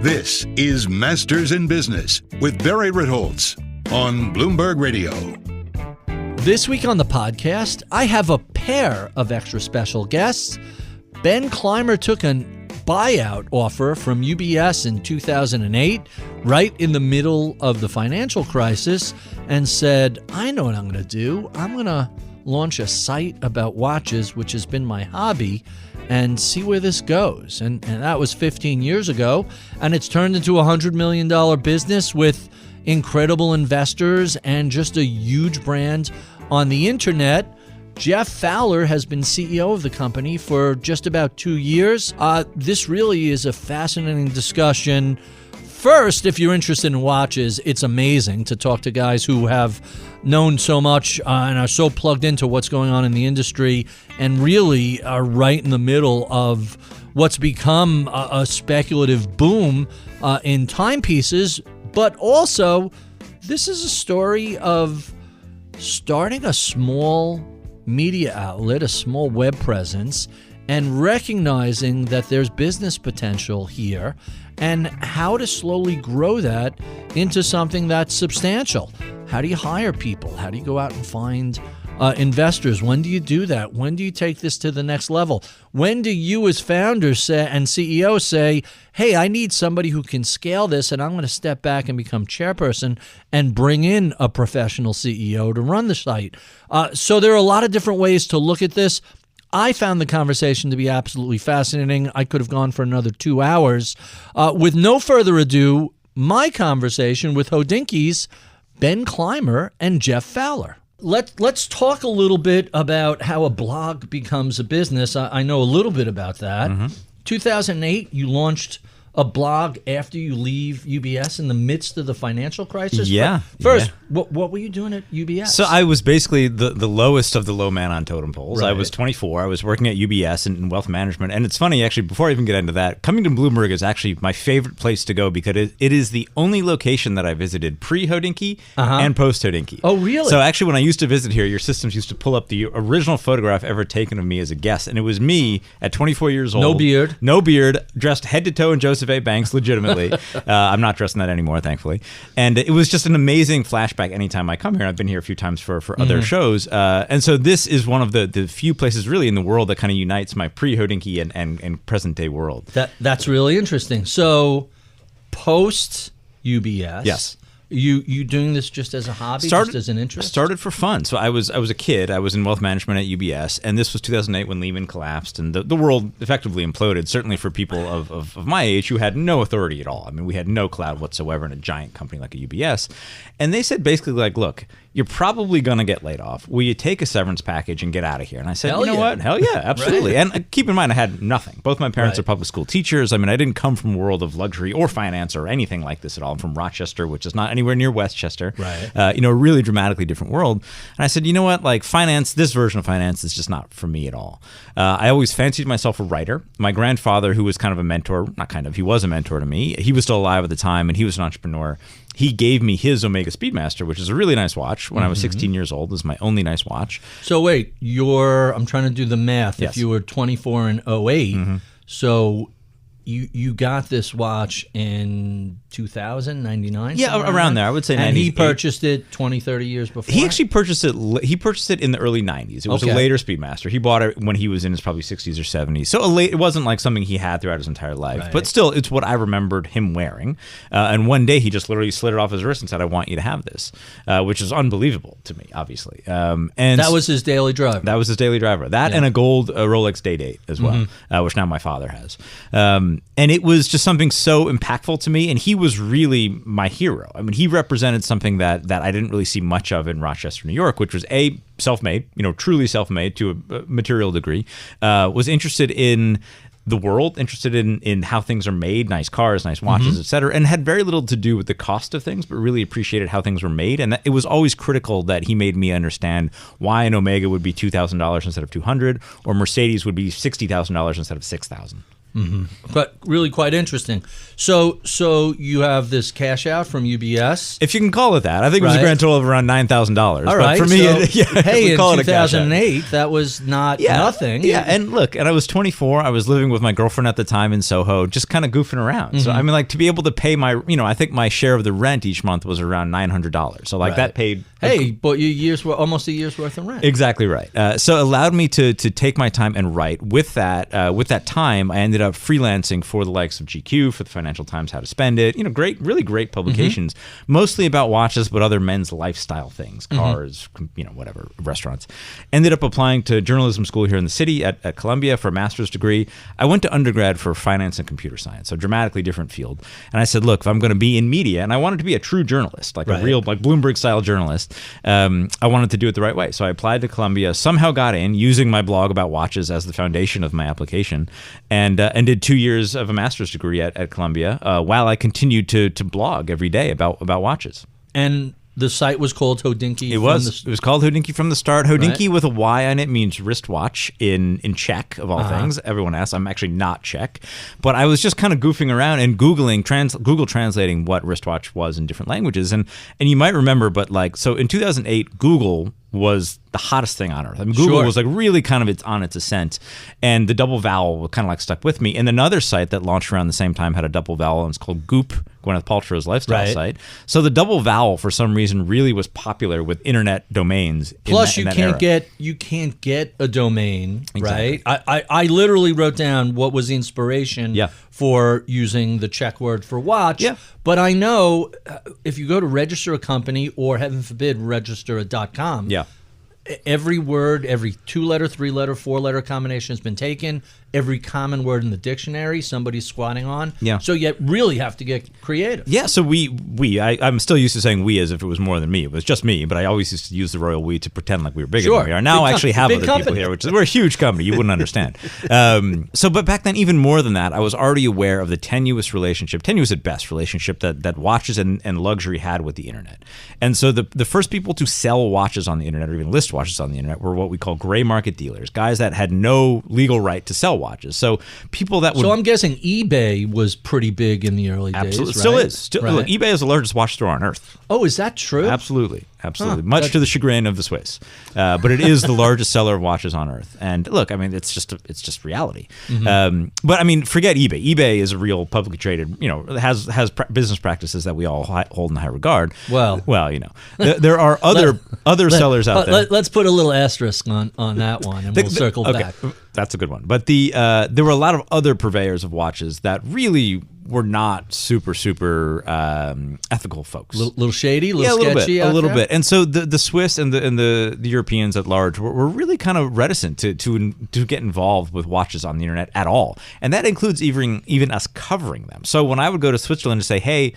This is Masters in Business with Barry Ritholtz on Bloomberg Radio. This week on the podcast, I have a pair of extra special guests. Ben Clymer took a buyout offer from UBS in 2008, right in the middle of the financial crisis, and said, I know what I'm going to do. I'm going to launch a site about watches, which has been my hobby, and see where this goes. And that was 15 years ago, and it's turned into a $100 million business with incredible investors and just a huge brand on the internet. Jeff Fowler has been CEO of the company for just about 2 years. This really is a fascinating discussion. First, if you're interested in watches, it's amazing to talk to guys who have known so much and are so plugged into what's going on in the industry and really are right in the middle of what's become a speculative boom in timepieces. But also, this is a story of starting a small media outlet, a small web presence, and recognizing that there's business potential here and how to slowly grow that into something that's substantial. How do you hire people? How do you go out and find investors? When do you do that? When do you take this to the next level? When do you as founders and CEOs say, hey, I need somebody who can scale this, and I'm going to step back and become chairperson and bring in a professional CEO to run the site? So there are a lot of different ways to look at this. I found the conversation to be absolutely fascinating. I could have gone for another 2 hours. With no further ado, my conversation with Hodinkee's Ben Clymer and Jeff Fowler. Let's talk a little bit about how a blog becomes a business. I know a little bit about that. 2008, you launched a blog after you leave UBS in the midst of the financial crisis? Yeah. First, what were you doing at UBS? So I was basically the lowest of the low man on totem poles. Right. I was 24. I was working at UBS in wealth management. And it's funny, actually, before I even get into that, coming to Bloomberg is actually my favorite place to go because it is the only location that I visited pre-Hodinkee and post-Hodinkee. Oh, really? So actually, when I used to visit here, your systems used to pull up the original photograph ever taken of me as a guest. And it was me at 24 years old. No beard, dressed head to toe in Joseph A. Banks, legitimately. I'm not dressed in that anymore, thankfully. And it was just an amazing flashback anytime I come here. I've been here a few times for other shows. And so this is one of the few places really in the world that kind of unites my pre-Hodinkee and present day world. That's really interesting. So post UBS. Yes. You doing this just as a hobby, just as an interest? Started for fun. So I was a kid. I was in wealth management at UBS, and this was 2008 when Lehman collapsed and the world effectively imploded, certainly for people of my age who had no authority at all. I mean, we had no clout whatsoever in a giant company like a UBS. And they said basically like, look, you're probably going to get laid off. Will you take a severance package and get out of here? And I said, you know what? Hell yeah, absolutely. Right. And keep in mind, I had nothing. Both my parents are public school teachers. I mean, I didn't come from a world of luxury or finance or anything like this at all. I'm from Rochester, which is not anywhere near Westchester. Right. A really dramatically different world. And I said, you know what? Like finance, this version of finance is just not for me at all. I always fancied myself a writer. My grandfather, who was kind of a mentor, he was a mentor to me. He was still alive at the time, and he was an entrepreneur. He gave me his Omega Speedmaster, which is a really nice watch. When I was 16 years old, it was my only nice watch. So wait, I'm trying to do the math. Yes. If you were 24 in 08, so you got this watch in 2000, 99? Yeah, around there. I would say 98. And he purchased it 20, 30 years before? He actually purchased it. He purchased it in the early 90s. It was a later Speedmaster. He bought it when he was in his probably 60s or 70s. So it wasn't like something he had throughout his entire life. Right. But still, it's what I remembered him wearing. And one day, he just literally slid it off his wrist and said, I want you to have this, which is unbelievable to me, obviously. And that was his daily driver. That was his daily driver. That and a gold Rolex Day-Date as well, which now my father has. And it was just something so impactful to me. And he was really my hero. I mean, he represented something that I didn't really see much of in Rochester, New York, which was self-made, truly self-made to a material degree, was interested in the world, interested in how things are made, nice cars, nice watches, et cetera, and had very little to do with the cost of things, but really appreciated how things were made. And it was always critical that he made me understand why an Omega would be $2,000 instead of $200, or Mercedes would be $60,000 instead of $6,000. But really quite interesting. So you have this cash out from UBS. If you can call it that. I think it was a grand total of around $9,000. All right. But for me, hey, in call 2008, that was not nothing. Yeah, and look, and I was 24. I was living with my girlfriend at the time in Soho, just kind of goofing around. So, I mean, like, to be able to pay my, I think my share of the rent each month was around $900. So, like, that paid... Hey, but almost a year's worth of rent. Exactly right. So it allowed me to take my time and write. With that time, I ended up freelancing for the likes of GQ, for the Financial Times, How to Spend It. Really great publications, mostly about watches, but other men's lifestyle things, cars, whatever, restaurants. Ended up applying to journalism school here in the city at Columbia for a master's degree. I went to undergrad for finance and computer science, so dramatically different field. And I said, look, if I'm going to be in media, and I wanted to be a true journalist, like a real, like Bloomberg style journalist, I wanted to do it the right way. So I applied to Columbia, somehow got in using my blog about watches as the foundation of my application, and did 2 years of a master's degree at Columbia while I continued to blog every day about watches. And the site was called Hodinkee. It was called Hodinkee from the start. Hodinkee with a Y on it means wristwatch in Czech, of all things. Everyone asks. I'm actually not Czech. But I was just kind of goofing around and Google translating what wristwatch was in different languages. And you might remember, but so in 2008, Google was the hottest thing on earth. I mean, Google was like really kind of on its ascent, and the double vowel kind of like stuck with me. And another site that launched around the same time had a double vowel, and it's called Goop, Gwyneth Paltrow's lifestyle site. So the double vowel, for some reason, really was popular with internet domains. Plus, you can't get a domain, right? I literally wrote down what was the inspiration for using the Czech word for watch. Yeah. But I know if you go to register a company, or heaven forbid, register a .com. Yeah. Every word, every 2-letter, 3-letter, 4-letter combination has been taken. Every common word in the dictionary, somebody's squatting on. Yeah. So you really have to get creative. Yeah. So I'm still used to saying we as if it was more than me. It was just me, but I always used to use the royal we to pretend like we were bigger than we are. Now I actually have other people here, we're a huge company. You wouldn't understand. But back then, even more than that, I was already aware of the tenuous at best relationship that watches and luxury had with the internet. And so the first people to sell watches on the internet, or even list watches on the internet, were what we call gray market dealers, guys that had no legal right to sell watches. So people that would... So I'm guessing eBay was pretty big in the early days, Absolutely. Still is. Look, eBay is the largest watch store on earth. Oh, is that true? Absolutely. Much to the chagrin of the Swiss. But it is the largest seller of watches on earth. And look, I mean, it's just reality. But I mean, forget eBay. eBay is a real publicly traded, has business practices that we all hold in high regard. Well, there are other sellers out there. Let's put a little asterisk on that one, and we'll circle back. That's a good one. But there were a lot of other purveyors of watches that really were not super ethical folks. Little shady, sketchy, a little bit. And so the Swiss and the Europeans at large were really kind of reticent to get involved with watches on the internet at all, and that includes even us covering them. So when I would go to Switzerland to say, hey,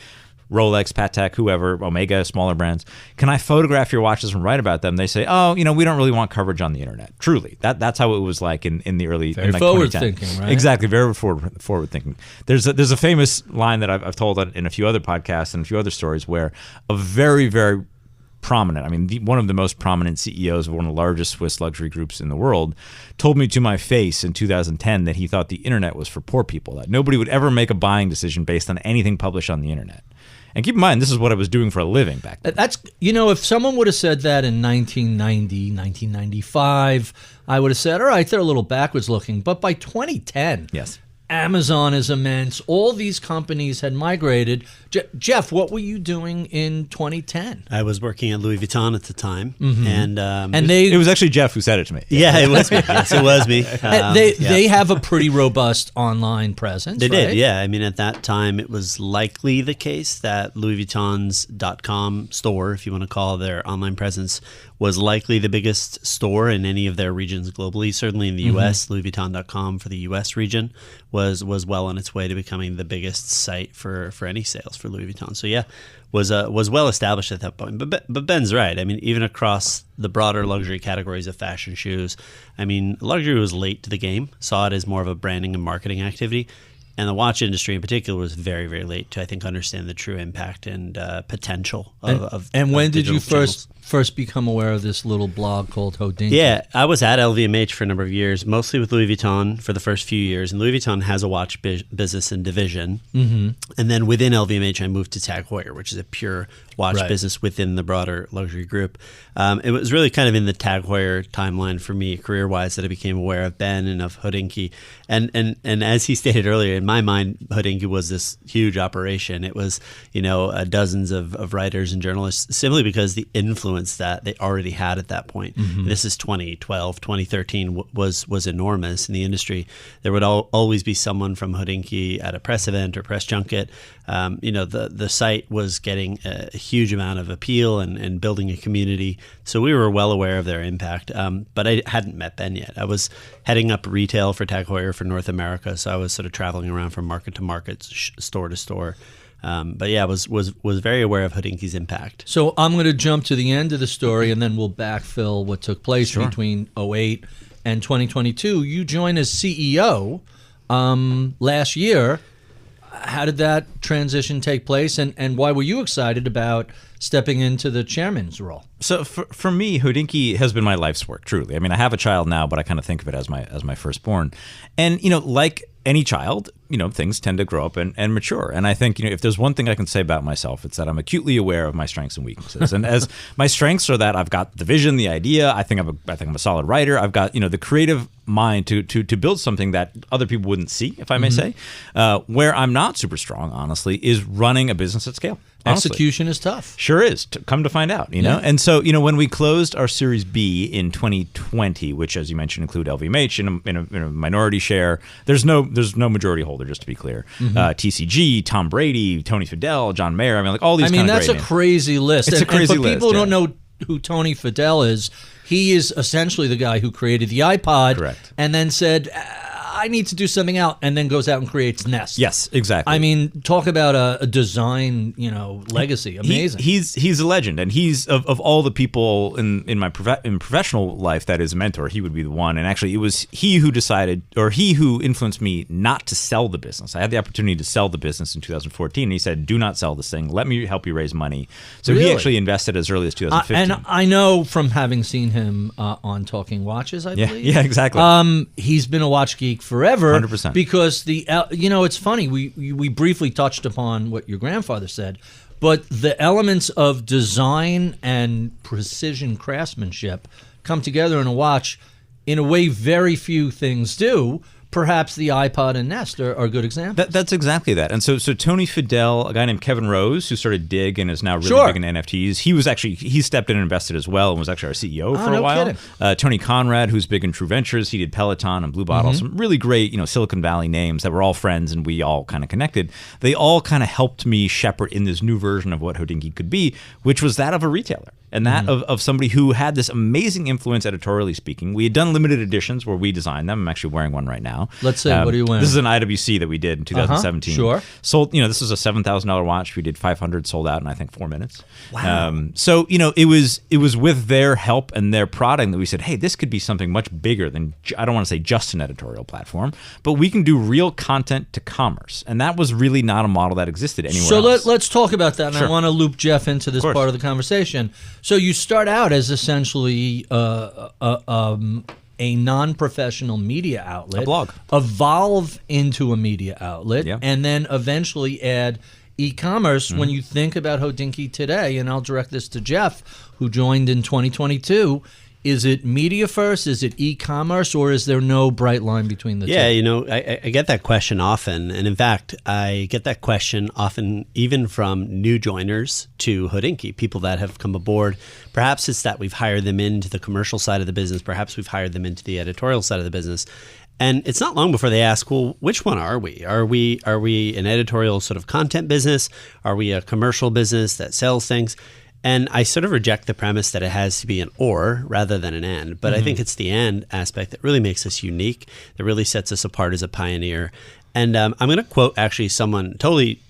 Rolex, Patek, whoever, Omega, smaller brands, can I photograph your watches and write about them? They say, oh, we don't really want coverage on the internet. Truly, that's how it was like in the early, very forward thinking, right? Exactly, very forward thinking. There's a famous line that I've told in a few other podcasts and a few other stories where a very, very prominent, one of the most prominent CEOs of one of the largest Swiss luxury groups in the world told me to my face in 2010 that he thought the internet was for poor people, that nobody would ever make a buying decision based on anything published on the internet. And keep in mind, this is what I was doing for a living back then. That's, if someone would have said that in 1990, 1995, I would have said, all right, they're a little backwards looking. But by 2010, yes, Amazon is immense. All these companies had migrated. Jeff, what were you doing in 2010? I was working at Louis Vuitton at the time, and it was actually Jeff who said it to me. Yeah, it was me. Yes, it was me. They have a pretty robust online presence. They did, yeah. At that time, it was likely the case that Louis Vuitton's .com store, if you want to call their online presence, was likely the biggest store in any of their regions globally. Certainly in the U.S., LouisVuitton.com for the U.S. region was well on its way to becoming the biggest site for any sales for Louis Vuitton. So yeah, was well established at that point. But Ben's right. Even across the broader luxury categories of fashion shoes, luxury was late to the game. Saw it as more of a branding and marketing activity. And the watch industry in particular was very, very late to, I think, understand the true impact and potential of And when did you digital first become aware of this little blog called Hodinkee? Yeah, I was at LVMH for a number of years, mostly with Louis Vuitton for the first few years. And Louis Vuitton has a watch business and division. Mm-hmm. And then within LVMH, I moved to Tag Heuer, which is a pure watch business within the broader luxury group. It was really kind of in the Tag Heuer timeline for me, career-wise, that I became aware of Ben and of Hodinkee. And as he stated earlier, in my mind, Hodinkee was this huge operation. It was, dozens of writers and journalists, simply because the influence that they already had at that point. Mm-hmm. This is 2012, 2013 was enormous in the industry. There would always be someone from Hodinkee at a press event or press junket. The site was getting a huge amount of appeal and building a community. So we were well aware of their impact. But I hadn't met Ben yet. I was heading up retail for Tag Heuer for North America. So I was sort of traveling around from market to market, store to store. But yeah, I was very aware of Hodinkee's impact. So I'm going to jump to the end of the story, and then we'll backfill what took place between 2008 and 2022. You joined as CEO last year. How did that transition take place, and why were you excited about stepping into the chairman's role? So for me, Hodinkee has been my life's work, truly. I mean, I have a child now, but I kind of think of it as my firstborn. And, like any child, things tend to grow up and mature. And I think, if there's one thing I can say about myself, it's that I'm acutely aware of my strengths and weaknesses. And as my strengths are that I've got the vision, the idea, I think I'm a solid writer. I've got, the creative mind to build something that other people wouldn't see, if I may say. Where I'm not super strong, honestly, is running a business at scale. Honestly. Execution is tough. Sure is. Come to find out, know? And so, when we closed our Series B in 2020, which, as you mentioned, include LVMH in a minority share, there's no majority holder, just to be clear. TCG, Tom Brady, Tony Fadell, John Mayer. All these kind of that's great a crazy list. It's a crazy list. For people who don't know who Tony Fadell is, he is essentially the guy who created the iPod. Correct. And then said, I need to do something out, and then goes out and creates Nest. Yes, exactly. Talk about a design, legacy. Amazing. He's a legend, and he's of all the people in my professional life that is a mentor, he would be the one. And actually, it was he who decided, or he who influenced me not to sell the business. I had the opportunity to sell the business in 2014, and he said, "Do not sell this thing. Let me help you raise money." So really? He actually invested as early as 2015. And I know from having seen him on Talking Watches, I believe. Yeah, exactly. He's been a watch geek forever. 100%. Because it's funny, we briefly touched upon what your grandfather said, but the elements of design and precision craftsmanship come together in a watch in a way very few things do. Perhaps the iPod and Nest are good examples. That's exactly that. And so Tony Fadell, a guy named Kevin Rose, who started Dig and is now really big in NFTs, he stepped in and invested as well and was actually our CEO for a while. Tony Conrad, who's big in True Ventures, he did Peloton and Blue Bottle, some really great Silicon Valley names that were all friends and we all kind of connected. They all kind of helped me shepherd in this new version of what Hodinkee could be, which was that of a retailer. And that of somebody who had this amazing influence, editorially speaking. We had done limited editions where we designed them. I'm actually wearing one right now. Let's say, what are you wearing? This is an IWC that we did in 2017. Sure. Sold, this is a $7,000 watch. We did 500, sold out in, I think, 4 minutes. Wow. So, it was with their help and their prodding that we said, hey, this could be something much bigger than, I don't want to say just an editorial platform, but we can do real content to commerce. And that was really not a model that existed anywhere else. So let's talk about that. And Sure. I want to loop Jeff into this part of the conversation. So you start out as essentially a non-professional media outlet, a blog, evolve into a media outlet, yeah. and then eventually add e-commerce. When you think about Hodinkee today, and I'll direct this to Jeff, who joined in 2022, is it media first? Is it e-commerce? Or is there no bright line between the two? Yeah, I get that question often. And in fact, I get that question often even from new joiners to Hodinkee, people that have come aboard. Perhaps it's that we've hired them into the commercial side of the business. Perhaps we've hired them into the editorial side of the business. And it's not long before they ask, well, which one are we? Are we an editorial sort of content business? Are we a commercial business that sells things? And I sort of reject the premise that it has to be an or rather than an and. But I think it's the and aspect that really makes us unique, that really sets us apart as a pioneer. And I'm going to quote actually someone totally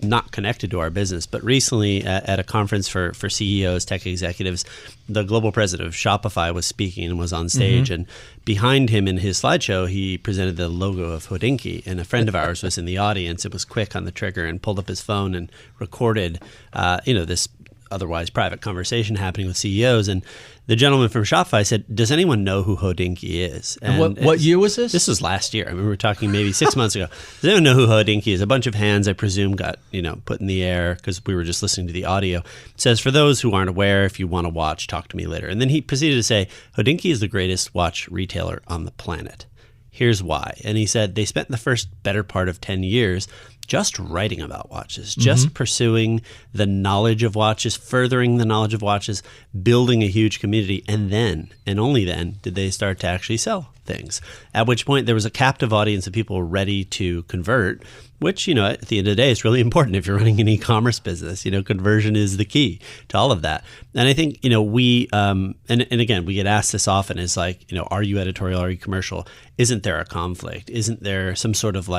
not connected to our business, but recently at a conference for CEOs, tech executives, the global president of Shopify was speaking and was on stage. And behind him in his slideshow, he presented the logo of Hodinkee. And a friend of ours was in the audience. It was quick on the trigger and pulled up his phone and recorded, this otherwise private conversation happening with CEOs. And the gentleman from Shopify said, "Does anyone know who Hodinkee is?" And what year was this? This was last year. I mean, we were talking maybe 6 months ago. Does anyone know who Hodinkee is? A bunch of hands, I presume, got put in the air because we were just listening to the audio. It says, "For those who aren't aware, if you want to watch, talk to me later." And then he proceeded to say, "Hodinkee is the greatest watch retailer on the planet. Here's why." And he said they spent the first better part of 10 years just writing about watches, just pursuing the knowledge of watches, furthering the knowledge of watches, building a huge community. And then, and only then, did they start to actually sell things. At which point there was a captive audience of people ready to convert, which, at the end of the day, is really important if you're running an e-commerce business. Conversion is the key to all of that. And I think, we, and again, we get asked this often, is like, are you editorial, are you commercial? Isn't there a conflict? Isn't there some sort of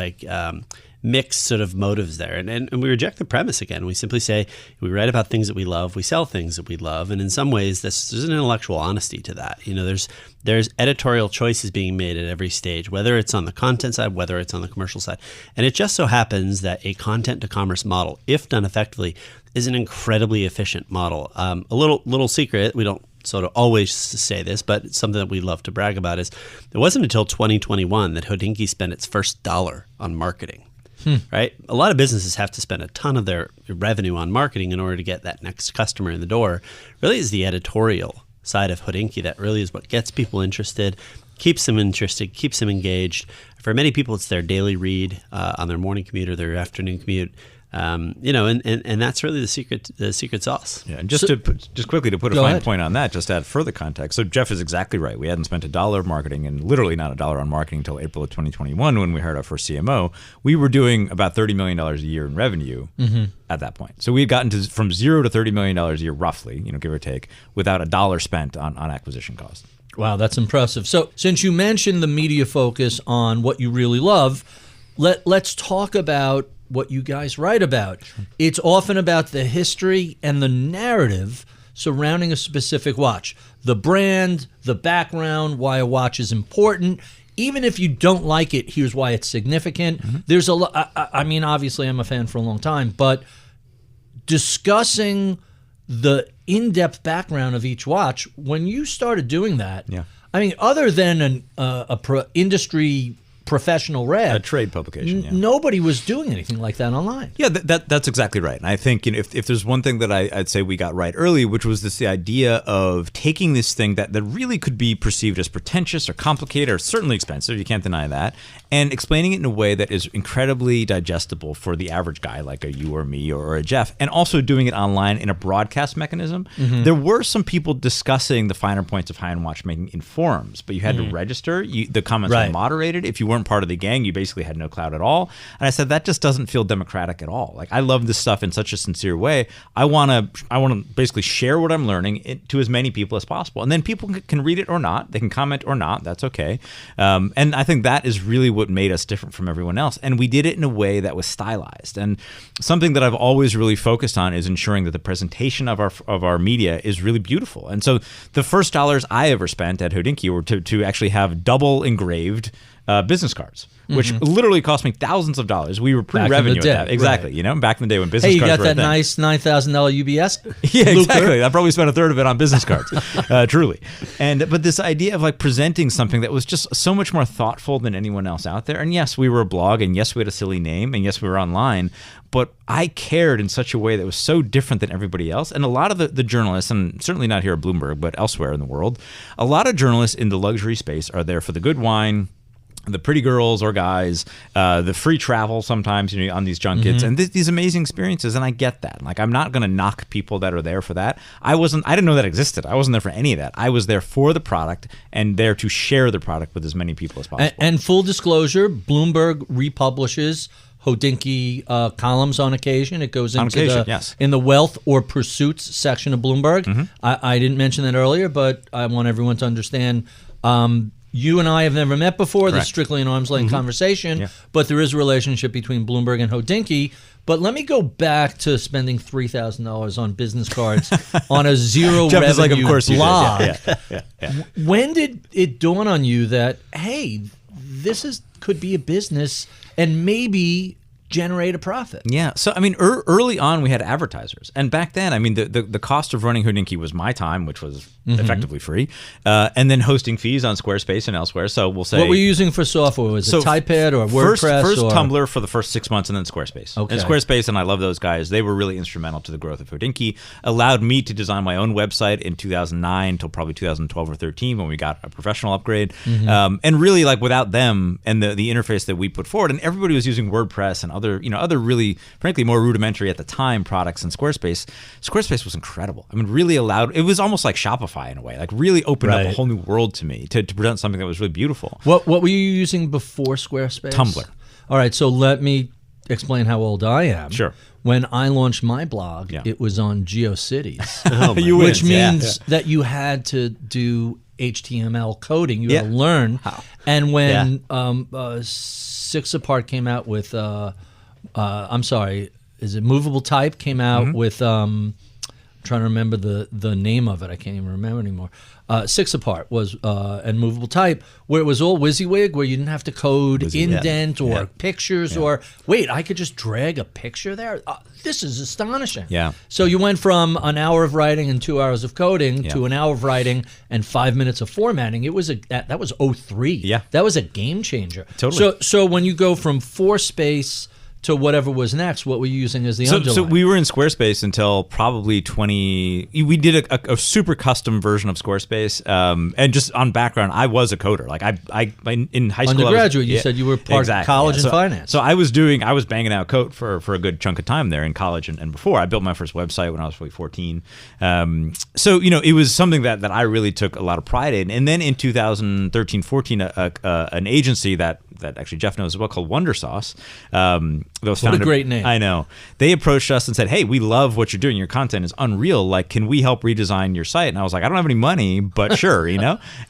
mixed sort of motives there? And we reject the premise again. We simply say, we write about things that we love, we sell things that we love. And in some ways, there's an intellectual honesty to that. There's editorial choices being made at every stage, whether it's on the content side, whether it's on the commercial side. And it just so happens that a content to commerce model, if done effectively, is an incredibly efficient model. A little secret, we don't sort of always say this, but it's something that we love to brag about, is it wasn't until 2021 that Hodinkee spent its first dollar on marketing. Right? A lot of businesses have to spend a ton of their revenue on marketing in order to get that next customer in the door. Really is the editorial side of Hodinkee that really is what gets people interested, keeps them engaged. For many people, it's their daily read on their morning commute or their afternoon commute. And that's really the secret sauce. Yeah, and just quickly to put a fine point on that, just to add further context. So Jeff is exactly right. We hadn't spent $1 of marketing, and literally not $1 on marketing until April of 2021 when we hired our first CMO. We were doing about $30 million a year in revenue at that point. So we had gotten from $0 to $30 million a year, roughly, give or take, without $1 spent on acquisition costs. Wow, that's impressive. So since you mentioned the media focus on what you really love, let's talk about what you guys write about. Sure. It's often about the history and the narrative surrounding a specific watch. The brand, the background, why a watch is important. Even if you don't like it, here's why it's significant. There's a lot. I mean, obviously, I'm a fan for a long time, but discussing the in-depth background of each watch, when you started doing that, I mean, other than an industry professional read, a trade publication, nobody was doing anything like that online. Yeah, that's exactly right. And I think if there's one thing that I'd say we got right early, which was the idea of taking this thing that really could be perceived as pretentious or complicated or certainly expensive, you can't deny that, and explaining it in a way that is incredibly digestible for the average guy like a you or me or a Jeff, and also doing it online in a broadcast mechanism. There were some people discussing the finer points of high-end watchmaking in forums, but you had to register. The comments were moderated. If you weren't part of the gang, you basically had no clout at all. And I said, that just doesn't feel democratic at all. Like, I love this stuff in such a sincere way. I want to basically share what I'm learning to as many people as possible. And then people can read it or not. They can comment or not. That's okay. And I think that is really what made us different from everyone else. And we did it in a way that was stylized. And something that I've always really focused on is ensuring that the presentation of our media is really beautiful. And so the first dollars I ever spent at Hodinkee were to actually have double engraved business cards, which literally cost me thousands of dollars. We were pre-revenue at that. Exactly. Right. Back in the day when business cards were you got that nice $9,000 UBS? Yeah, exactly. I probably spent a third of it on business cards, truly. But this idea of presenting something that was just so much more thoughtful than anyone else out there. And yes, we were a blog, and yes, we had a silly name, and yes, we were online, but I cared in such a way that was so different than everybody else. And a lot of the journalists, and certainly not here at Bloomberg, but elsewhere in the world, a lot of journalists in the luxury space are there for the good wine, the pretty girls or guys, the free travel sometimes, on these junkets, and these amazing experiences. And I get that. I'm not going to knock people that are there for that. I didn't know that existed. I wasn't there for any of that. I was there for the product and there to share the product with as many people as possible. And full disclosure, Bloomberg republishes Hodinkee columns on occasion. It goes into in the wealth or pursuits section of Bloomberg. I didn't mention that earlier, but I want everyone to understand You and I have never met before. This is Correct. strictly an arm's length conversation, but there is a relationship between Bloomberg and Hodinkee. But let me go back to spending $3,000 on business cards on a zero Jeff revenue is like, of course you did. blog. Yeah. When did it dawn on you that, hey, this could be a business and maybe generate a profit? Yeah. So, I mean, early on, we had advertisers. And back then, I mean, the cost of running Hodinkee was my time, which was effectively free, and then hosting fees on Squarespace and elsewhere. So we'll say... What were you using for software? Was it TypePad or WordPress? First or? Tumblr for the first 6 months, and then Squarespace. Okay. And Squarespace, and I love those guys. They were really instrumental to the growth of Hodinkee, allowed me to design my own website in 2009 till probably 2012 or 13 when we got a professional upgrade. And really, like, without them and the interface that we put forward, and everybody was using WordPress and other really, frankly, more rudimentary at the time products in Squarespace. Squarespace was incredible. I mean, really allowed, it was almost like Shopify in a way, like really opened up a whole new world to me to present something that was really beautiful. What were you using before Squarespace? Tumblr. All right, so let me explain how old I am. Sure. When I launched my blog, it was on GeoCities, which means that you had to do HTML coding. You had to learn. And when 6 Apart came out with, I'm sorry, is it Movable Type came out with, I'm trying to remember the name of it. I can't even remember anymore. 6 Apart was, and Movable Type, where it was all WYSIWYG, where you didn't have to code indent or pictures or, wait, I could just drag a picture there? This is astonishing. Yeah. So you went from an hour of writing and 2 hours of coding to an hour of writing and 5 minutes of formatting. It was that was 03. Yeah. That was a game changer. Totally. So when you go from Fourspace to whatever was next, what were you using as the underline? So we were in Squarespace until probably we did a super custom version of Squarespace. And just on background, I was a coder. Like I in high school, undergraduate, you said you were part of college and finance. So I was banging out code for a good chunk of time there in college and before. I built my first website when I was probably 14. So it was something that I really took a lot of pride in. And then in 2013-14, an agency that actually Jeff knows as well called Wonder Sauce. What a great name. I know. They approached us and said, hey, we love what you're doing. Your content is unreal. Like, can we help redesign your site? And I was like, I don't have any money, but sure,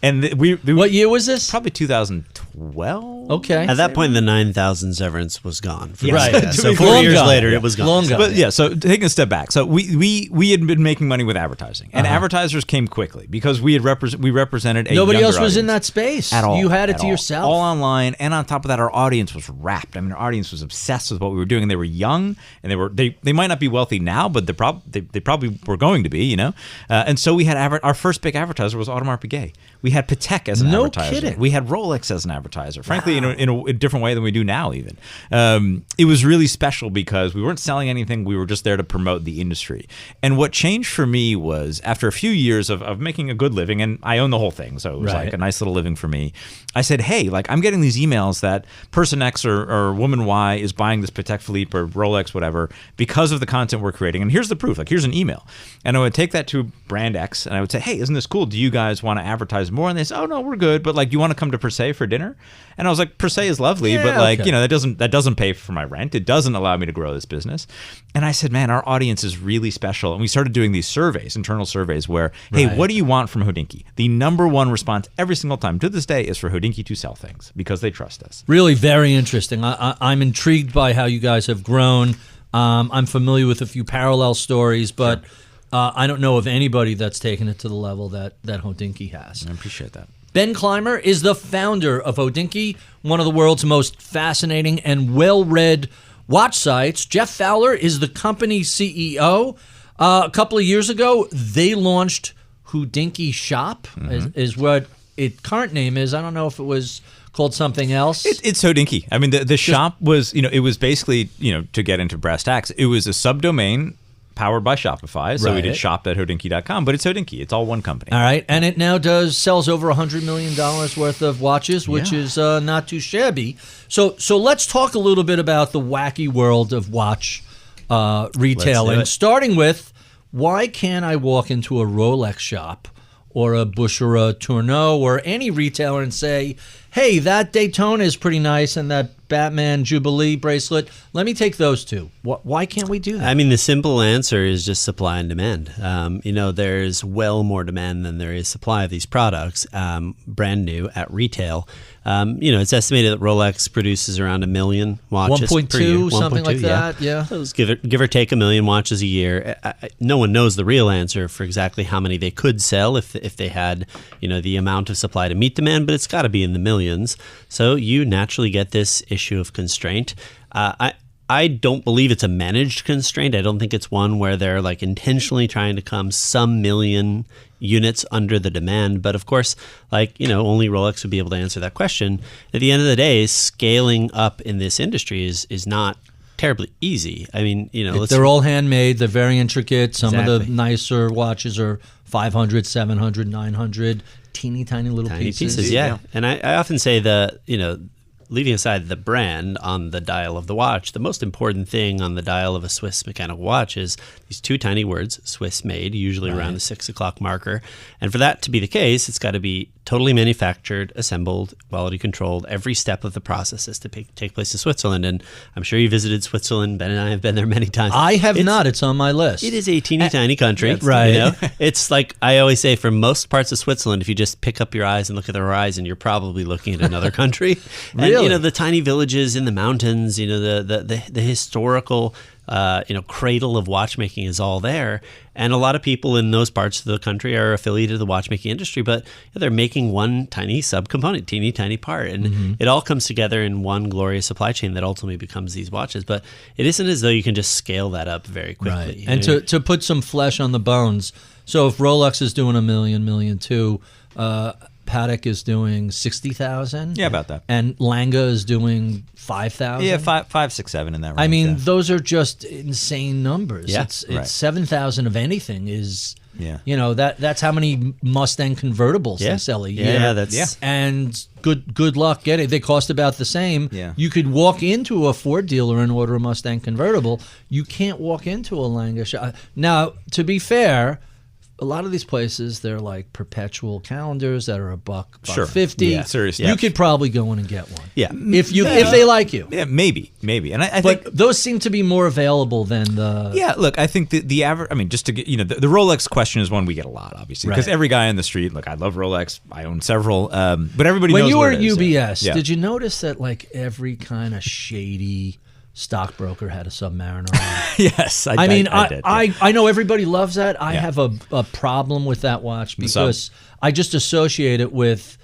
And what year was this? Probably 2012. Okay. At that point, the 9,000 severance was gone. Right. So 4 years later, it was gone. Long gone. But so taking a step back. So we had been making money with advertising. And advertisers came quickly because we represented a Nobody else was audience in that space. at all. You had it at to all. yourself. All online. And on top of that, our audience was wrapped. I mean, our audience was obsessed with what we were doing, and they were young, and they might not be wealthy now, but they probably were going to be, And so we had our first big advertiser was Audemars Piguet. We had Patek as an advertiser. Kidding. We had Rolex as an advertiser. Frankly, in a different way than we do now. Even it was really special because we weren't selling anything. We were just there to promote the industry. And what changed for me was after a few years of making a good living, and I own the whole thing, so it was like a nice little living for me. I said, hey, like I'm getting these emails that person X or woman Y is buying this Patek Philippe or Rolex, whatever, because of the content we're creating. And here's the proof. Like, here's an email. And I would take that to brand X, and I would say, hey, isn't this cool? Do you guys want to advertise more? And they say, oh, no, we're good. But, like, you want to come to Per Se for dinner? And I was like, Per Se is lovely, but, like, that doesn't pay for my rent. It doesn't allow me to grow this business. And I said, man, our audience is really special. And we started doing these surveys, internal surveys, where, hey, what do you want from Hodinkee? The number one response every single time to this day is for Hodinkee to sell things because they trust us. Really very interesting. I'm intrigued by how you guys have grown. I'm familiar with a few parallel stories, but I don't know of anybody that's taken it to the level that Hodinkee has. I appreciate that. Ben Clymer is the founder of Hodinkee, one of the world's most fascinating and well-read watch sites. Jeff Fowler is the company's CEO. A couple of years ago, they launched Hodinkee Shop, is what its current name is. I don't know if it was called something else. It's Hodinkee. I mean, the shop was, it was basically, to get into brass tacks, it was a subdomain powered by Shopify. So we did shop.hodinkee.com, but it's Hodinkee. It's all one company. All right. And it now sells over $100 million worth of watches, which is not too shabby. So let's talk a little bit about the wacky world of watch retailing, starting with, why can't I walk into a Rolex shop or a Bush or a Tourneau or any retailer and say, hey, that Daytona is pretty nice and that Batman Jubilee bracelet. Let me take those two. Why can't we do that? I mean, the simple answer is just supply and demand. There's well more demand than there is supply of these products, brand new at retail. It's estimated that Rolex produces around 1 million watches 1.2, something like that. Yeah. So it's give or take 1 million watches a year. No one knows the real answer for exactly how many they could sell if they had, the amount of supply to meet demand, but it's got to be in the millions. So you naturally get this issue of constraint. I don't believe it's a managed constraint. I don't think it's one where they're like intentionally trying to come some million units under the demand. But of course, only Rolex would be able to answer that question. At the end of the day, scaling up in this industry is not terribly easy. I mean, they're all handmade. They're very intricate. Some of the Exactly. nicer watches are 500, 700, 900, teeny tiny little pieces. Yeah. And I often say leaving aside the brand on the dial of the watch, the most important thing on the dial of a Swiss mechanical watch is these two tiny words, Swiss made, usually around the 6 o'clock marker. And for that to be the case, it's got to be totally manufactured, assembled, quality controlled. Every step of the process is to take place in Switzerland. And I'm sure you visited Switzerland. Ben and I have been there many times. I have not. It's on my list. It is a teeny tiny country. Right. It's like I always say, for most parts of Switzerland, if you just pick up your eyes and look at the horizon, you're probably looking at another country. Really? And, the tiny villages in the mountains, the historical, cradle of watchmaking is all there. And a lot of people in those parts of the country are affiliated to the watchmaking industry, but they're making one tiny subcomponent, teeny tiny part. And it all comes together in one glorious supply chain that ultimately becomes these watches. But it isn't as though you can just scale that up very quickly. Right. And to put some flesh on the bones, so if Rolex is doing 1 million, 1.2 million, Patek is doing 60,000. Yeah, about that. And Lange is doing 5,000. Yeah, 5, 6, 7 in that range. I mean, yeah. those are just insane numbers. Yeah, It's right. 7,000 of anything is, Yeah. that's how many Mustang convertibles they sell a year. Yeah, that's And good luck getting. They cost about the same. Yeah. You could walk into a Ford dealer and order a Mustang convertible. You can't walk into a Lange shop. Now, to be fair, a lot of these places, they're like perpetual calendars that are $150. Yeah, seriously. You could probably go in and get one. Yeah. If they like you. Yeah, maybe. And I But think those seem to be more available than the. Yeah, look, I think the average. I mean, just to get the Rolex question is one we get a lot, obviously, because Right. every guy in the street. Look, I love Rolex. I own several, but everybody When knows you what were it at is. UBS, Yeah. did you notice that like every kind of shady stockbroker had a Submariner on? Yes, I mean, I did. I know everybody loves that. I Yeah. have a problem with that watch because I just associate it with,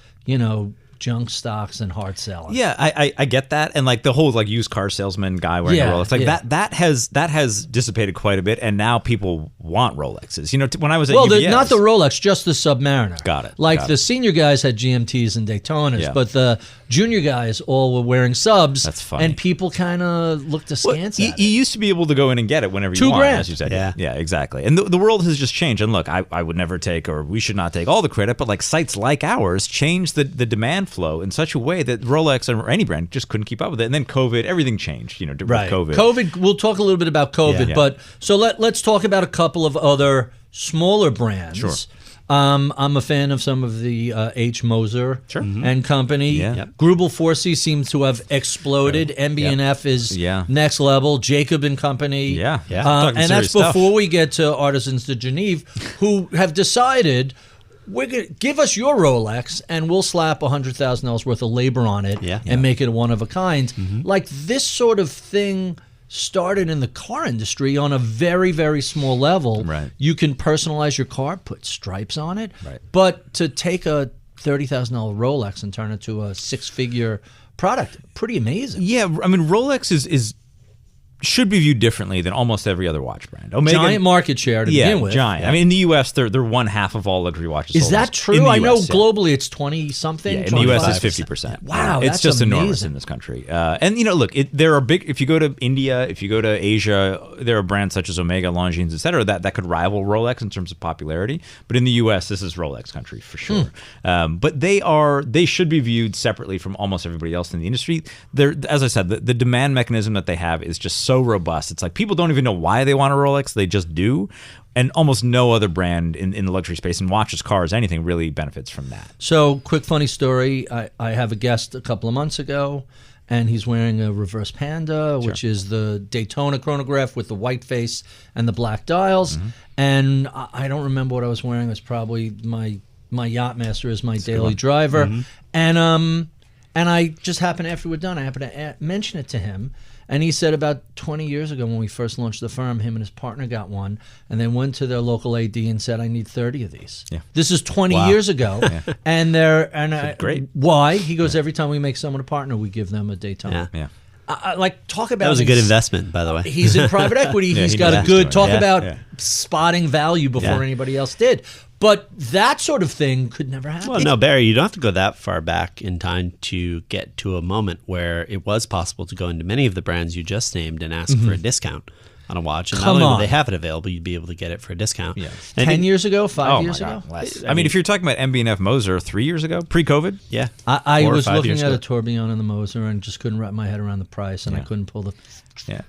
junk stocks and hard selling. Yeah, I get that, and like the whole like used car salesman guy wearing a Rolex, like that has dissipated quite a bit, and now people want Rolexes. When I was at UBS, not the Rolex, just the Submariner. Got it, Like got the it. senior guys had GMTs and Daytonas, Yeah. but the junior guys all were wearing subs. That's funny. And people kind of looked askance you at it. used to be able to go in and get it whenever you want, $2,000. as you said. Yeah. Exactly. And the world has just changed. And look, I would never take, or we should not take all the credit, but like sites like ours changed the demand flow in such a way that Rolex or any brand just couldn't keep up with it. And then COVID, everything changed. With Right. COVID. We'll talk a little bit about COVID, Yeah. but so let's talk about a couple of other smaller brands. Sure. I'm a fan of some of the H. Moser and Company. Yeah. Yep. Grubel Forsey seems to have exploded. MB&F is next level. Jacob and Company. Yeah. And Talking that's serious stuff. before we get to Artisans de Genève, who have decided, we're gonna give us your Rolex and we'll slap $100,000 worth of labor on it and make it one of a kind. Like this sort of thing started in the car industry on a very, very small level. Right. You can personalize your car, put stripes on it. Right. But to take a $30,000 Rolex and turn it to a six-figure product, pretty amazing. Yeah, I mean, Rolex is should be viewed differently than almost every other watch brand. Omega, Giant market share to begin with. Giant. I mean, in the U.S., they're one half of all luxury watches. Is sold. that In the true? I know US, yeah. globally it's 20-something. Yeah, in the U.S. it's 25%. 50%. Wow, it's that's just enormous amazing. in this country. And look, there are big. If you go to India, if you go to Asia, there are brands such as Omega, Longines, et cetera, that could rival Rolex in terms of popularity. But in the U.S., this is Rolex country for sure. But they should be viewed separately from almost everybody else in the industry. As I said, the demand mechanism that they have is just so robust. It's like people don't even know why they want a Rolex; they just do. And almost no other brand in the luxury space, in watches, cars, anything, really benefits from that. So, quick funny story. I have a guest a couple of months ago, and he's wearing a reverse Panda, which is the Daytona chronograph with the white face and the black dials. And I don't remember what I was wearing. It was probably my Yachtmaster as my daily driver. And I just happened, after we're done, I happened to mention it to him. And he said about 20 years ago when we first launched the firm, him and his partner got one, and they went to their local AD and said, I need 30 of these. This is 20 years ago. And great. Why? He goes, every time we make someone a partner, we give them a Daytona. Talk about that was a good investment, by the way. He's in private equity. He's got a good talk about spotting value before anybody else did. But that sort of thing could never happen. Well, no, Barry, you don't have to go that far back in time to get to a moment where it was possible to go into many of the brands you just named and ask for a discount on a watch. And not only will they have it available, you'd be able to get it for a discount. 10 years ago, 5 years ago? I mean, if you're talking about MB&F Moser 3 years ago, pre-COVID. I was looking at a tourbillon in the Moser and just couldn't wrap my head around the price, and I couldn't pull the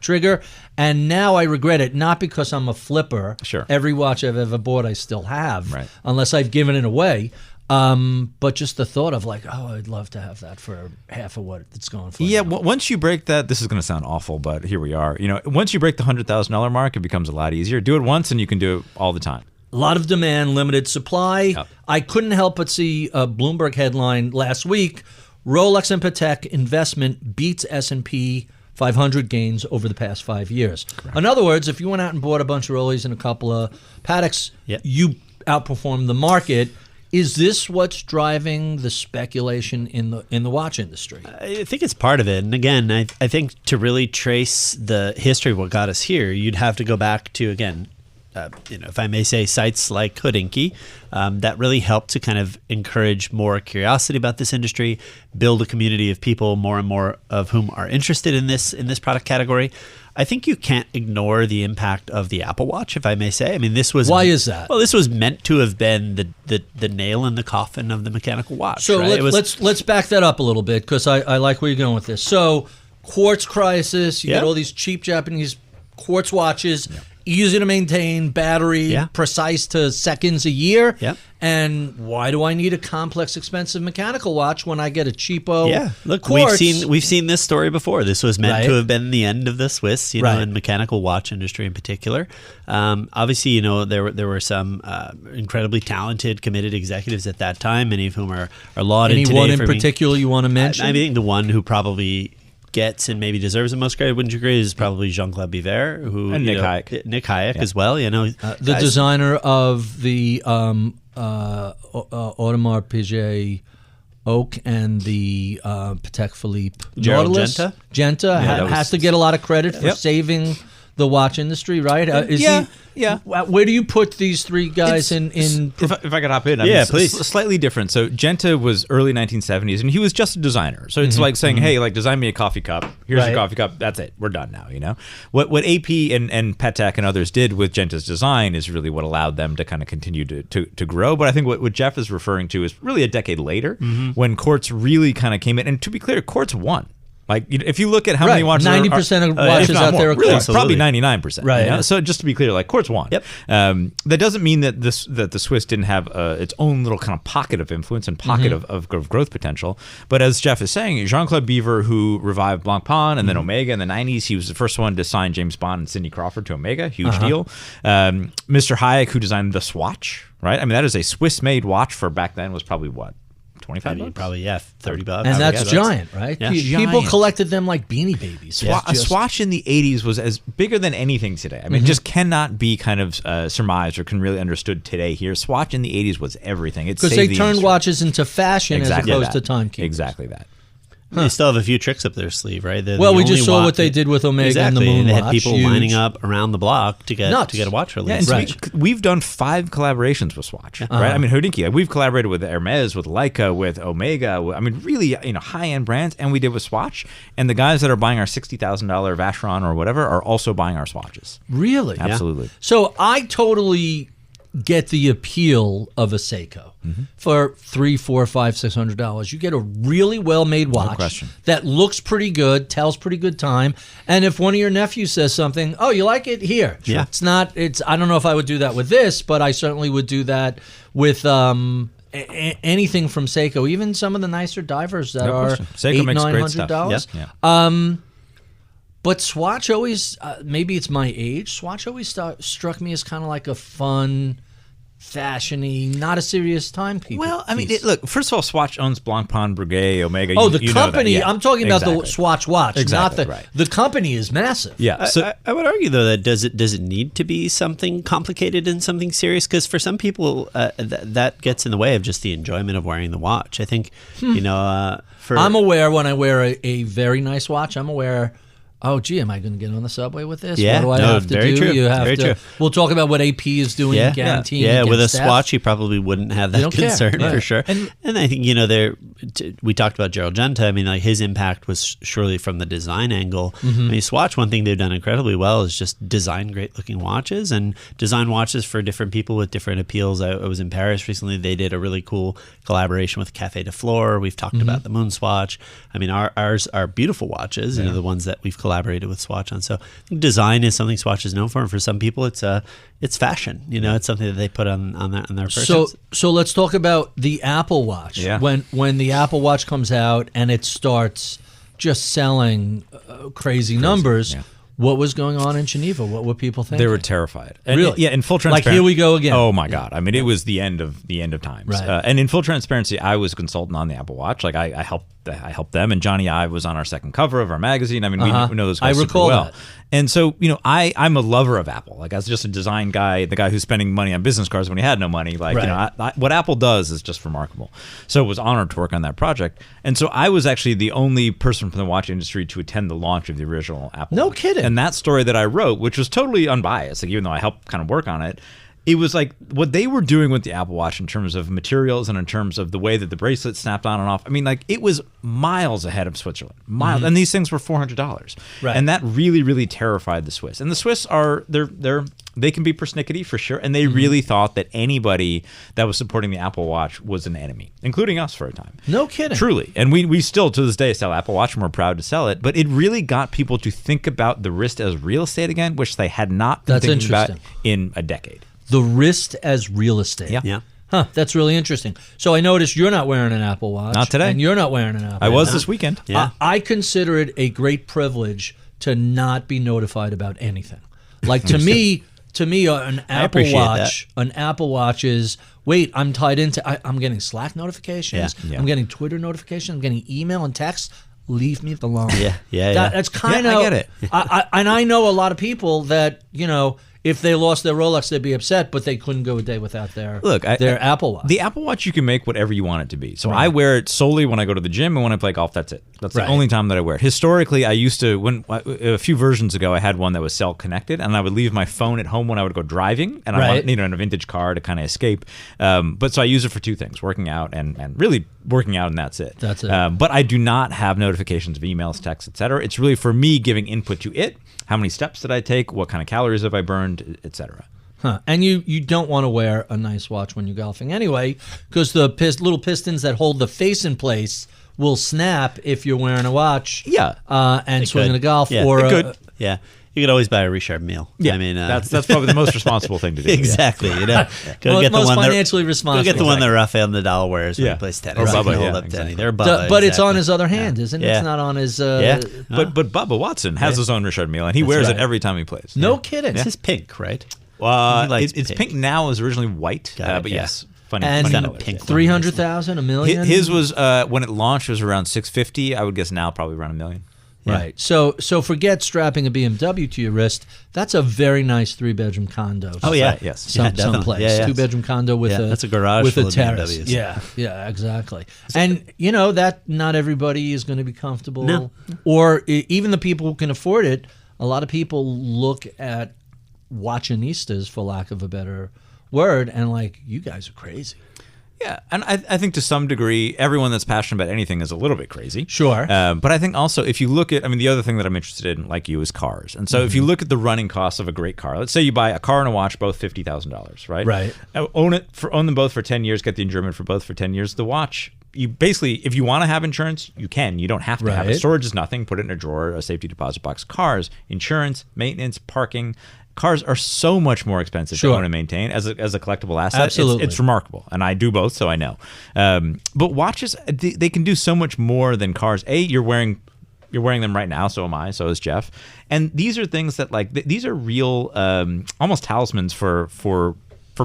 trigger. And now I regret it, not because I'm a flipper. Every watch I've ever bought I still have, unless I've given it away. But just the thought of like, oh, I'd love to have that for half of what it's going for. Once you break that, this is going to sound awful, but here we are. Once you break the $100,000 mark, it becomes a lot easier. Do it once and you can do it all the time. A lot of demand, limited supply. I couldn't help but see a Bloomberg headline last week, Rolex and Patek investment beats S&P 500 gains over the past 5 years. In other words, if you went out and bought a bunch of Rollies and a couple of Pateks, you outperformed the market. Is this what's driving the speculation in the watch industry? I think it's part of it. And again, I think to really trace the history of what got us here, you'd have to go back to, again, if I may say, sites like Hodinkee that really helped to kind of encourage more curiosity about this industry, build a community of people, more and more of whom are interested in this product category. I think you can't ignore the impact of the Apple Watch, if I may say. I mean, this was... Why is that? Well, this was meant to have been the nail in the coffin of the mechanical watch. So right? let's back that up a little bit, because I like where you're going with this. So quartz crisis, you get all these cheap Japanese quartz watches, easy to maintain, battery, precise to seconds a year. And why do I need a complex, expensive mechanical watch when I get a cheapo look, quartz? we've seen this story before. This was meant to have been the end of the Swiss, in mechanical watch industry in particular. Obviously, there were some incredibly talented, committed executives at that time, many of whom are lauded today. Anyone in particular you want to mention? I think the one who probably gets and maybe deserves the most credit, wouldn't you agree, is probably Jean-Claude Biver, who and Nick Hayek as well. The designer of the Audemars Piguet Oak and the Patek Philippe Gerald Nautilus. Genta has to get a lot of credit for saving the watch industry, right? Where do you put these three guys in? If I could hop in, please. Slightly different. So Genta was early 1970s, and he was just a designer. So it's like saying, hey, like design me a coffee cup. Here's your coffee cup. That's it. We're done now. What AP and Patek and others did with Genta's design is really what allowed them to kind of continue to grow. But I think what Jeff is referring to is really a decade later when quartz really kind of came in. And to be clear, quartz won. Like, if you look at how many watches 90% of watches out there are really, quartz. Probably 99%. Right. So just to be clear, like quartz won. That doesn't mean that the Swiss didn't have its own little kind of pocket of influence and pocket of growth potential. But as Jeff is saying, Jean-Claude Biver, who revived Blancpain and then Omega in the 90s, he was the first one to sign James Bond and Sidney Crawford to Omega. Huge deal. Mr. Hayek, who designed the Swatch, right? I mean, that is a Swiss-made watch for back then was probably what? $25? Probably, $30. And that's giant, right? Yeah. People collected them like Beanie Babies. A Swatch in the 80s was as bigger than anything today. I mean, it just cannot be kind of surmised or can really understood today here. Swatch in the 80s was everything. Because they turned watches into fashion as opposed to timekeepers. Exactly that. They still have a few tricks up their sleeve, right? We just saw what they did with Omega and the Moon They watch. had people lining up around the block to get a watch release. We've done 5 collaborations with Swatch, right? I mean, Hodinkee, we've collaborated with Hermes, with Leica, with Omega. I mean, really, high-end brands, and we did with Swatch. And the guys that are buying our $60,000 Vacheron or whatever are also buying our Swatches. Really? Absolutely. So I totally get the appeal of a Seiko for $300, $400, $500, $600. You get a really well-made watch that looks pretty good, tells pretty good time, and if one of your nephews says something, oh, you like it? Here. It's not. I don't know if I would do that with this, but I certainly would do that with anything from Seiko, even some of the nicer divers that are Seiko makes great stuff. $800-900. Yeah. But Swatch always, maybe it's my age, Swatch always struck me as kind of like a fun, fashiony, not a serious timepiece. Well, I mean, look, first of all, Swatch owns Blancpain, Breguet, Omega. Oh, the you company. Know that. Yeah, I'm talking about the Swatch watch, exactly, not the company is massive. Yeah. So I would argue, though, that does it need to be something complicated and something serious? Because for some people, that gets in the way of just the enjoyment of wearing the watch. I think, I'm aware when I wear a very nice watch, I'm aware, oh, gee, am I going to get on the subway with this? Yeah, what do I have to do? True. You have very to. True. We'll talk about what AP is doing, guaranteeing. Yeah, with a against theft. Swatch, you probably wouldn't have that concern for sure. And I think we talked about Gerald Genta. I mean, like his impact was surely from the design angle. I mean, Swatch, one thing they've done incredibly well is just design great looking watches and design watches for different people with different appeals. I was in Paris recently. They did a really cool collaboration with Café de Flore. We've talked about the Moon Swatch. I mean, ours are beautiful watches. The ones that we've collaborated with Swatch on. So I think design is something Swatch is known for, and for some people, it's fashion. It's something that they put on their persons. So let's talk about the Apple Watch. Yeah. When the Apple Watch comes out and it starts just selling crazy numbers. Yeah. What was going on in Geneva? What were people thinking? they were terrified. And Really? Yeah, in full transparency. Like, here we go again. Oh, my God. I mean, it was the end of times. Right. And in full transparency, I was a consultant on the Apple Watch. Like, I helped them, and Johnny Ive was on our second cover of our magazine. I mean, we know those guys super well. That. And so, I'm a lover of Apple. Like, as just a design guy, the guy who's spending money on business cards when he had no money. Like, Right. what Apple does is just remarkable. So I was honored to work on that project. And so I was actually the only person from the watch industry to attend the launch of the original Apple No Watch. kidding. And that story that I wrote, which was totally unbiased, like even though I helped kind of work on it, it was like what they were doing with the Apple Watch in terms of materials and in terms of the way that the bracelet snapped on and off. I mean, like it was miles ahead of Switzerland, miles, and these things were $400, Right. and that really, really terrified the Swiss. And the Swiss they can be persnickety for sure, and they really thought that anybody that was supporting the Apple Watch was an enemy, including us for a time. No kidding. Truly. And we still to this day sell Apple Watch, and we're proud to sell it. But it really got people to think about the wrist as real estate again, which they had not been That's thinking about interesting. in a decade. The wrist as real estate. Yeah. Huh, that's really interesting. So I noticed you're not wearing an Apple Watch. Not today. And you're not wearing an Apple Watch. I was this weekend. Yeah. I consider it a great privilege to not be notified about anything. Like to me, an Apple appreciate Watch, wait, I'm tied into. I'm getting Slack notifications. Yeah. I'm getting Twitter notifications. I'm getting email and text. Leave me alone. Yeah. That's kind of. I get it. And I know a lot of people that if they lost their Rolex, they'd be upset, but they couldn't go a day without their Apple Watch. The Apple Watch, you can make whatever you want it to be. So I wear it solely when I go to the gym and when I play golf. That's it. That's the only time that I wear it. Historically, I used to, a few versions ago, I had one that was cell connected, and I would leave my phone at home when I would go driving, and I needed a vintage car to kind of escape. But so I use it for two things: working out and really working out, and that's it. That's it. But I do not have notifications of emails, texts, etc. It's really for me giving input to it. How many steps did I take? What kind of calories have I burned, etc. Huh. And you don't want to wear a nice watch when you're golfing anyway, because the little pistons that hold the face in place will snap if you're wearing a watch. Yeah. And swinging a golf. Yeah, or it could. Yeah. You could always buy a Richard meal. Yeah, I mean, that's probably the most responsible thing to do. Exactly. Most one financially responsible. Go get the one that Rafael Nadal wears when Yeah. he plays tennis. Or You Bubba, can yeah, hold up exactly. tennis. They're Bubba, But it's on exactly. his other hand, isn't it? Yeah. It's not on his. But Bubba Watson has his own Richard Mille, and he wears right. it every time he plays. No kidding. This is pink, right? He It's likes pink. pink Now. It was originally white, Got it, but yeah. yes, funny. And funny kind of colors, pink. yeah. 300,000, a million. His was when it launched was around 650. I would guess now probably around $1 million. Right. So forget strapping a BMW to your wrist. That's a very nice 3-bedroom condo. Oh yeah, Right, yes. definitely. Someplace. Yeah, yeah. 2-bedroom condo with Yeah, a that's a garage with full a of terrace. BMWs. Yeah, exactly. And that not everybody is going to be comfortable. No. Or even the people who can afford it. A lot of people look at watchinistas, for lack of a better word, and like, you guys are crazy. Yeah, and I think to some degree, everyone that's passionate about anything is a little bit crazy. Sure. But I think also if you look at, the other thing that I'm interested in, like you, is cars. And so if you look at the running costs of a great car, let's say you buy a car and a watch, both $50,000, right? Right. Own them both for 10 years, get the enjoyment for both for 10 years. The watch, you basically, if you want to have insurance, you can. You don't have to have it. Right. Storage is nothing. Put it in a drawer, a safety deposit box. Cars, insurance, maintenance, parking, cars are so much more expensive Sure. to own and maintain as a collectible asset. Absolutely. It's remarkable, and I do both, so I know. But watches, they can do so much more than cars. You're wearing them right now, so am I, so is Jeff. And these are things that, like, these are real, almost talismans for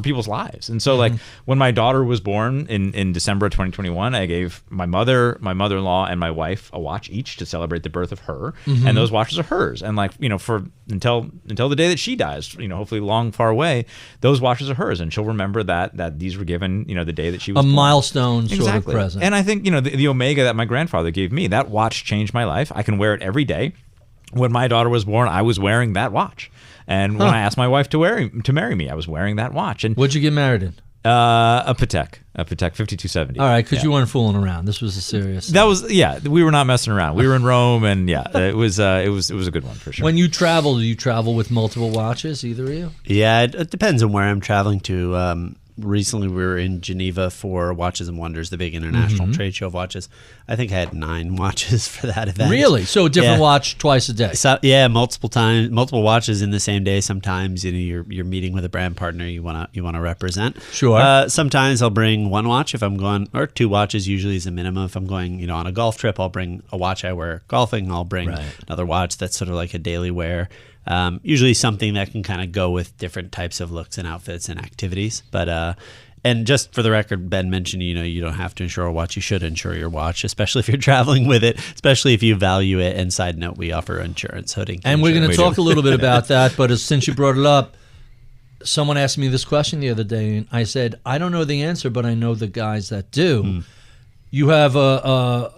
people's lives. And so, like, when my daughter was born in December of 2021, I gave my mother, my mother-in-law, and my wife a watch each to celebrate the birth of her. And those watches are hers. And, like, for until the day that she dies, hopefully long far away, those watches are hers. And she'll remember that these were given, the day that she was a born. milestone sort of Exactly. present. And I think, the Omega that my grandfather gave me, that watch changed my life. I can wear it every day. When my daughter was born, I was wearing that watch. And when I asked my wife to marry me, I was wearing that watch. And What'd you get married in? a Patek 5270. All right, because you weren't fooling around. This was a serious. That was we were not messing around. We were in Rome, and it was a good one for sure. When you travel, do you travel with multiple watches, either of you? Yeah, it depends on where I'm traveling to. Recently, we were in Geneva for Watches and Wonders, the big international trade show of watches. I think I had 9 watches for that event. Really? So a different watch twice a day? So, multiple watches in the same day. Sometimes you're meeting with a brand partner you wanna represent. Sure. Sometimes I'll bring one watch if I'm going, or 2 watches usually is a minimum. If I'm going on a golf trip, I'll bring a watch I wear golfing. I'll bring another watch that's sort of like a daily wear. Usually something that can kind of go with different types of looks and outfits and activities. But and just for the record, Ben mentioned, you don't have to insure a watch. You should insure your watch, especially if you're traveling with it, especially if you value it. And side note, we offer insurance. Hodinkee And we're going to insurance. talk a little bit about that. But since you brought it up, someone asked me this question the other day, and I said, I don't know the answer, but I know the guys that do. You have a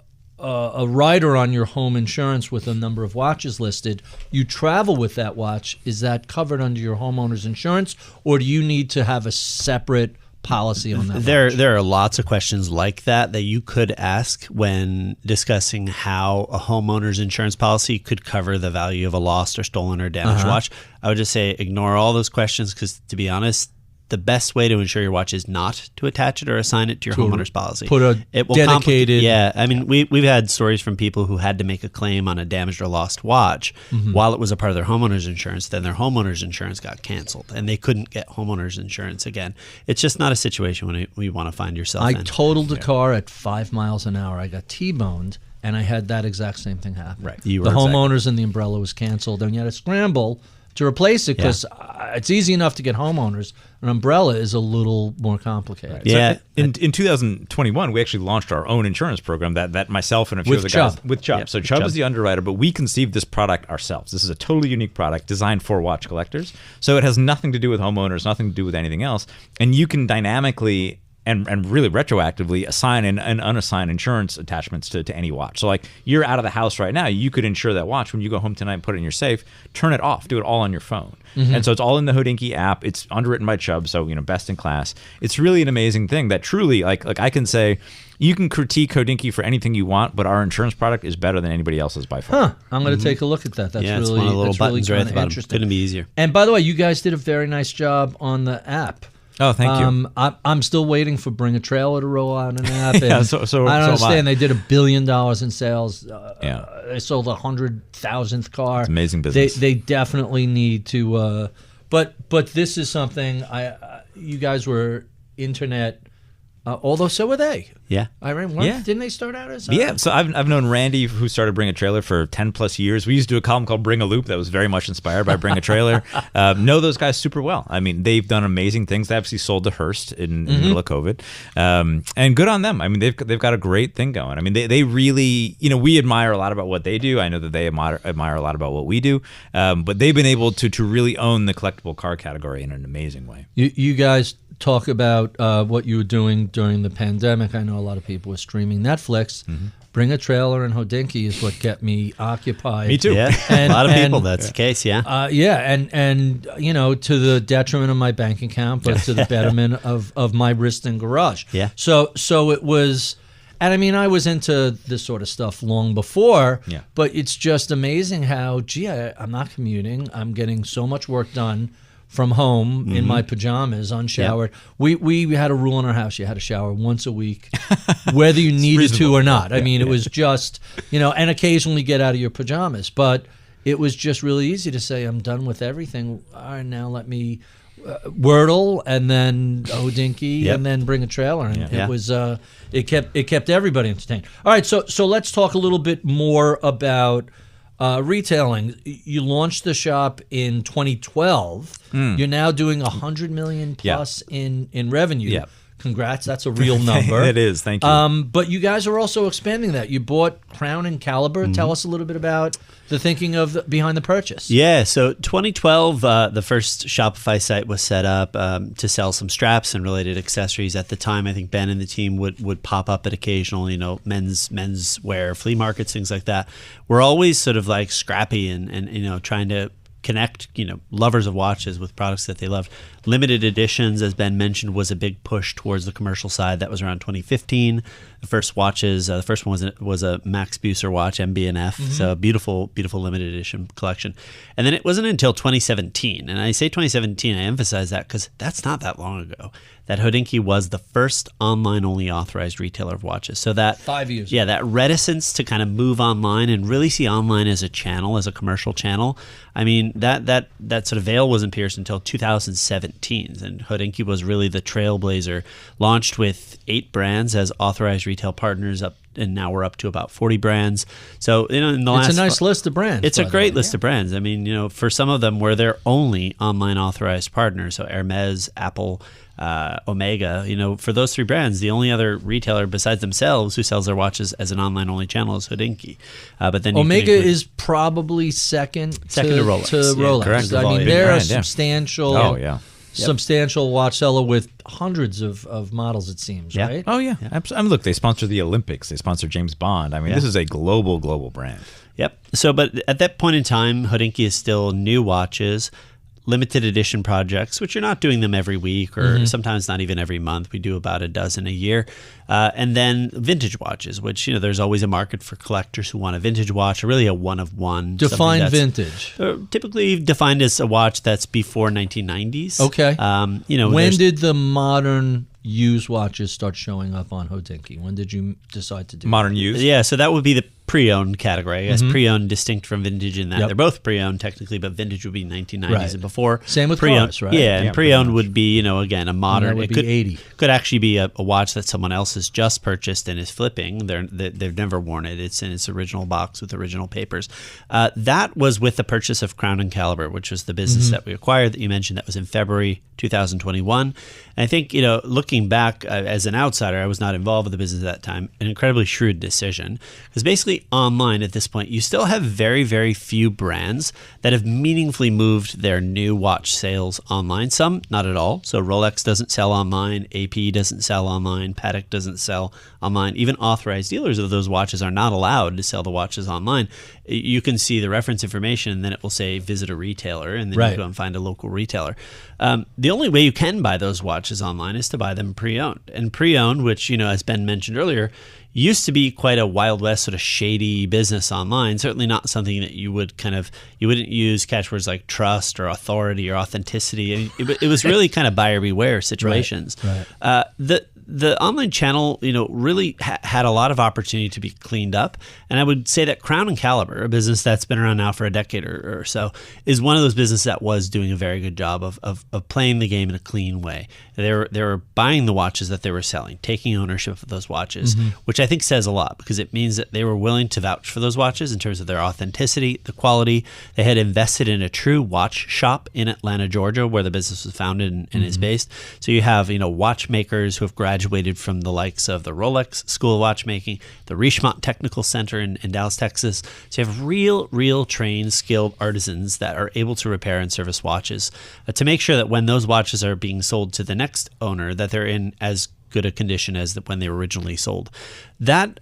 rider on your home insurance with a number of watches listed. You travel with that watch. Is that covered under your homeowner's insurance, or do you need to have a separate policy on that? There are lots of questions like that you could ask when discussing how a homeowner's insurance policy could cover the value of a lost or stolen or damaged watch. I would just say ignore all those questions, because to be honest, the best way to insure your watch is not to attach it or assign it to your homeowner's policy. Put a dedicated... I mean, we've had stories from people who had to make a claim on a damaged or lost watch while it was a part of their homeowner's insurance. Then their homeowner's insurance got canceled, and they couldn't get homeowner's insurance again. It's just not a situation when you want to find yourself in. I totaled a car at 5 miles an hour. I got T-boned, and I had that exact same thing happen. Right. The homeowners and the umbrella was canceled, and you had to scramble to replace it, because it's easy enough to get homeowners. An umbrella is a little more complicated. Yeah. So in 2021, we actually launched our own insurance program that myself and a few With other Chubb. guys with Chubb. Yep, So with Chubb Chubb. is the underwriter, but we conceived this product ourselves. This is a totally unique product designed for watch collectors. So it has nothing to do with homeowners, nothing to do with anything else. And you can dynamically and really retroactively assign and unassign insurance attachments to any watch. So, like, you're out of the house right now, you could insure that watch. When you go home tonight and put it in your safe, turn it off, do it all on your phone. And so it's all in the Hodinkee app. It's underwritten by Chubb, so best in class. It's really an amazing thing that truly, like I can say, you can critique Hodinkee for anything you want, but our insurance product is better than anybody else's by far. I'm going to take a look at that. That's it's really, one of the little that's really buttons right at the bottom. interesting. Couldn't be easier. And by the way, you guys did a very nice job on the app. Oh, thank you. I'm still waiting for Bring a Trailer to roll out an app. Yeah, and so I don't am I. understand. They did $1 billion in sales. Yeah. They sold 100,000th car. It's amazing business. They definitely need to. But this is something you guys were internet. Although so were they. Yeah. Didn't they start out as? Yeah, so I've known Randy, who started Bring a Trailer, for 10 plus years. We used to do a column called Bring a Loop that was very much inspired by Bring a Trailer. Know those guys super well. I mean, they've done amazing things. They obviously sold to Hearst in the middle of COVID, and good on them. I mean, they've got a great thing going. I mean, they really, we admire a lot about what they do. I know that they admire a lot about what we do, but they've been able to really own the collectible car category in an amazing way. You guys talk about what you were doing during the pandemic. I know a lot of people were streaming Netflix. Bring a Trailer and Hodinkee is what kept me occupied. Me too. Yeah, And- a lot of people, and- that's the case, yeah. And to the detriment of my bank account, but to the betterment of my wrist and garage. Yeah. So it was, and I mean, I was into this sort of stuff long before. Yeah. But it's just amazing how, I'm not commuting. I'm getting so much work done from home in my pajamas, unshowered. We had a rule in our house: you had to shower once a week, whether you needed to or not. I mean, it was just and occasionally get out of your pajamas, but it was just really easy to say, I'm done with everything. All right, now let me Wordle and then Hodinkee and then bring a trailer. And it was it kept everybody entertained. All right, so let's talk a little bit more about retailing. You launched the shop in 2012. You're now doing $100 million plus in revenue. Yep. Congrats, that's a real number. It is, thank you. But you guys are also expanding that. You bought Crown and Caliber. Tell us a little bit about the thinking behind the purchase. Yeah, so 2012, the first Shopify site was set up to sell some straps and related accessories. At the time, I think Ben and the team would pop up at occasional, menswear, flea markets, things like that. We're always sort of like scrappy and trying to connect, lovers of watches with products that they love. Limited editions, as Ben mentioned, was a big push towards the commercial side. That was around 2015. The first watches, the first one was a Max Buser watch, MB&F. So a beautiful, beautiful limited edition collection. And then it wasn't until 2017, and I say 2017, I emphasize that because that's not that long ago, that Hodinkee was the first online-only authorized retailer of watches. So that 5 years. Yeah, that reticence to kind of move online and really see online as a channel, as a commercial channel. I mean, that sort of veil wasn't pierced until 2017. And Hodinkee was really the trailblazer, launched with 8 brands as authorized retail partners and now we're up to about 40 brands. So in the last, it's a nice list of brands. It's a great list of brands. I mean, for some of them, we're their only online authorized partner. So Hermes, Apple, Omega. For those 3 brands, the only other retailer besides themselves who sells their watches as an online only channel is Hodinkee. But then Omega is probably second to Rolex. Correct. I mean, they're a substantial. Oh yeah. Substantial watch seller with hundreds of models, it seems, right? Oh, yeah. I mean, look, they sponsor the Olympics. They sponsor James Bond. I mean, this is a global brand. Yep. So, but at that point in time, Hodinkee is still new watches, limited edition projects, which you're not doing them every week or sometimes not even every month. We do about a dozen a year. And then vintage watches, which, there's always a market for collectors who want a vintage watch, or really a one-of-one. Define vintage. Typically defined as a watch that's before 1990s. Okay. When did the modern used watches start showing up on Hodinkee? When did you decide to do modern used? Yeah, so that would be the pre-owned category. I guess pre-owned distinct from vintage in that they're both pre-owned technically, but vintage would be 1990s and before. Same with pre-owned, cars, right? Yeah, and pre-owned would be, again, a modern. And that would be 80. Could actually be a watch that someone else has just purchased and is flipping. They've never worn it. It's in its original box with original papers. That was with the purchase of Crown and Caliber, which was the business that we acquired that you mentioned. That was in February 2021. And I think, looking back as an outsider, I was not involved with the business at that time, an incredibly shrewd decision. Because basically online at this point, you still have very, very few brands that have meaningfully moved their new watch sales online. Some, not at all. So Rolex doesn't sell online, AP doesn't sell online, Patek doesn't sell online. Even authorized dealers of those watches are not allowed to sell the watches online. You can see the reference information and then it will say visit a retailer, and then you go and find a local retailer. The only way you can buy those watches online is to buy them pre-owned. And pre-owned, which, as Ben mentioned earlier, used to be quite a Wild West sort of shady business online. Certainly not something that you wouldn't use catchwords like trust or authority or authenticity. It was really kind of buyer beware situations. Right. The online channel, really had a lot of opportunity to be cleaned up. And I would say that Crown and Caliber, a business that's been around now for a decade or so, is one of those businesses that was doing a very good job of playing the game in a clean way. They were buying the watches that they were selling, taking ownership of those watches, which I think says a lot because it means that they were willing to vouch for those watches in terms of their authenticity, the quality. They had invested in a true watch shop in Atlanta, Georgia, where the business was founded and is based. So you have, watchmakers who have graduated from the likes of the Rolex School of Watchmaking, the Richemont Technical Center in Dallas, Texas. So you have real trained, skilled artisans that are able to repair and service watches to make sure that when those watches are being sold to the next owner, that they're in as good a condition as when they were originally sold. That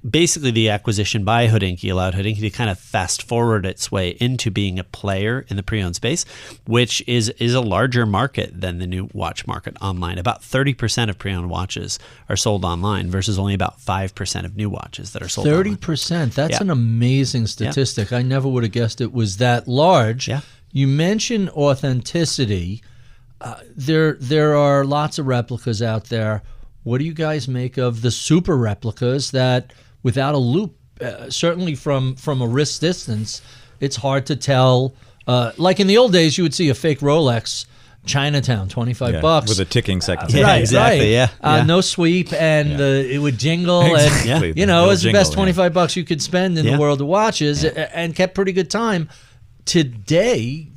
basically the acquisition by Hodinkee allowed Hodinkee to kind of fast forward its way into being a player in the pre-owned space, which is a larger market than the new watch market online. About 30% of pre-owned watches are sold online versus only about 5% of new watches that are sold 30%. That's an amazing statistic. I never would have guessed it was that large. Yeah. You mentioned authenticity. There are lots of replicas out there. What do you guys make of the super replicas that, without a loop, certainly from a wrist distance, it's hard to tell. Like in the old days, you would see a fake Rolex Chinatown, $25 with a ticking second. Yeah, exactly. Right. Yeah. No sweep, and it would jingle, Exactly. and it was the best jingle, $25 you could spend in the world of watches, and kept pretty good time. Today,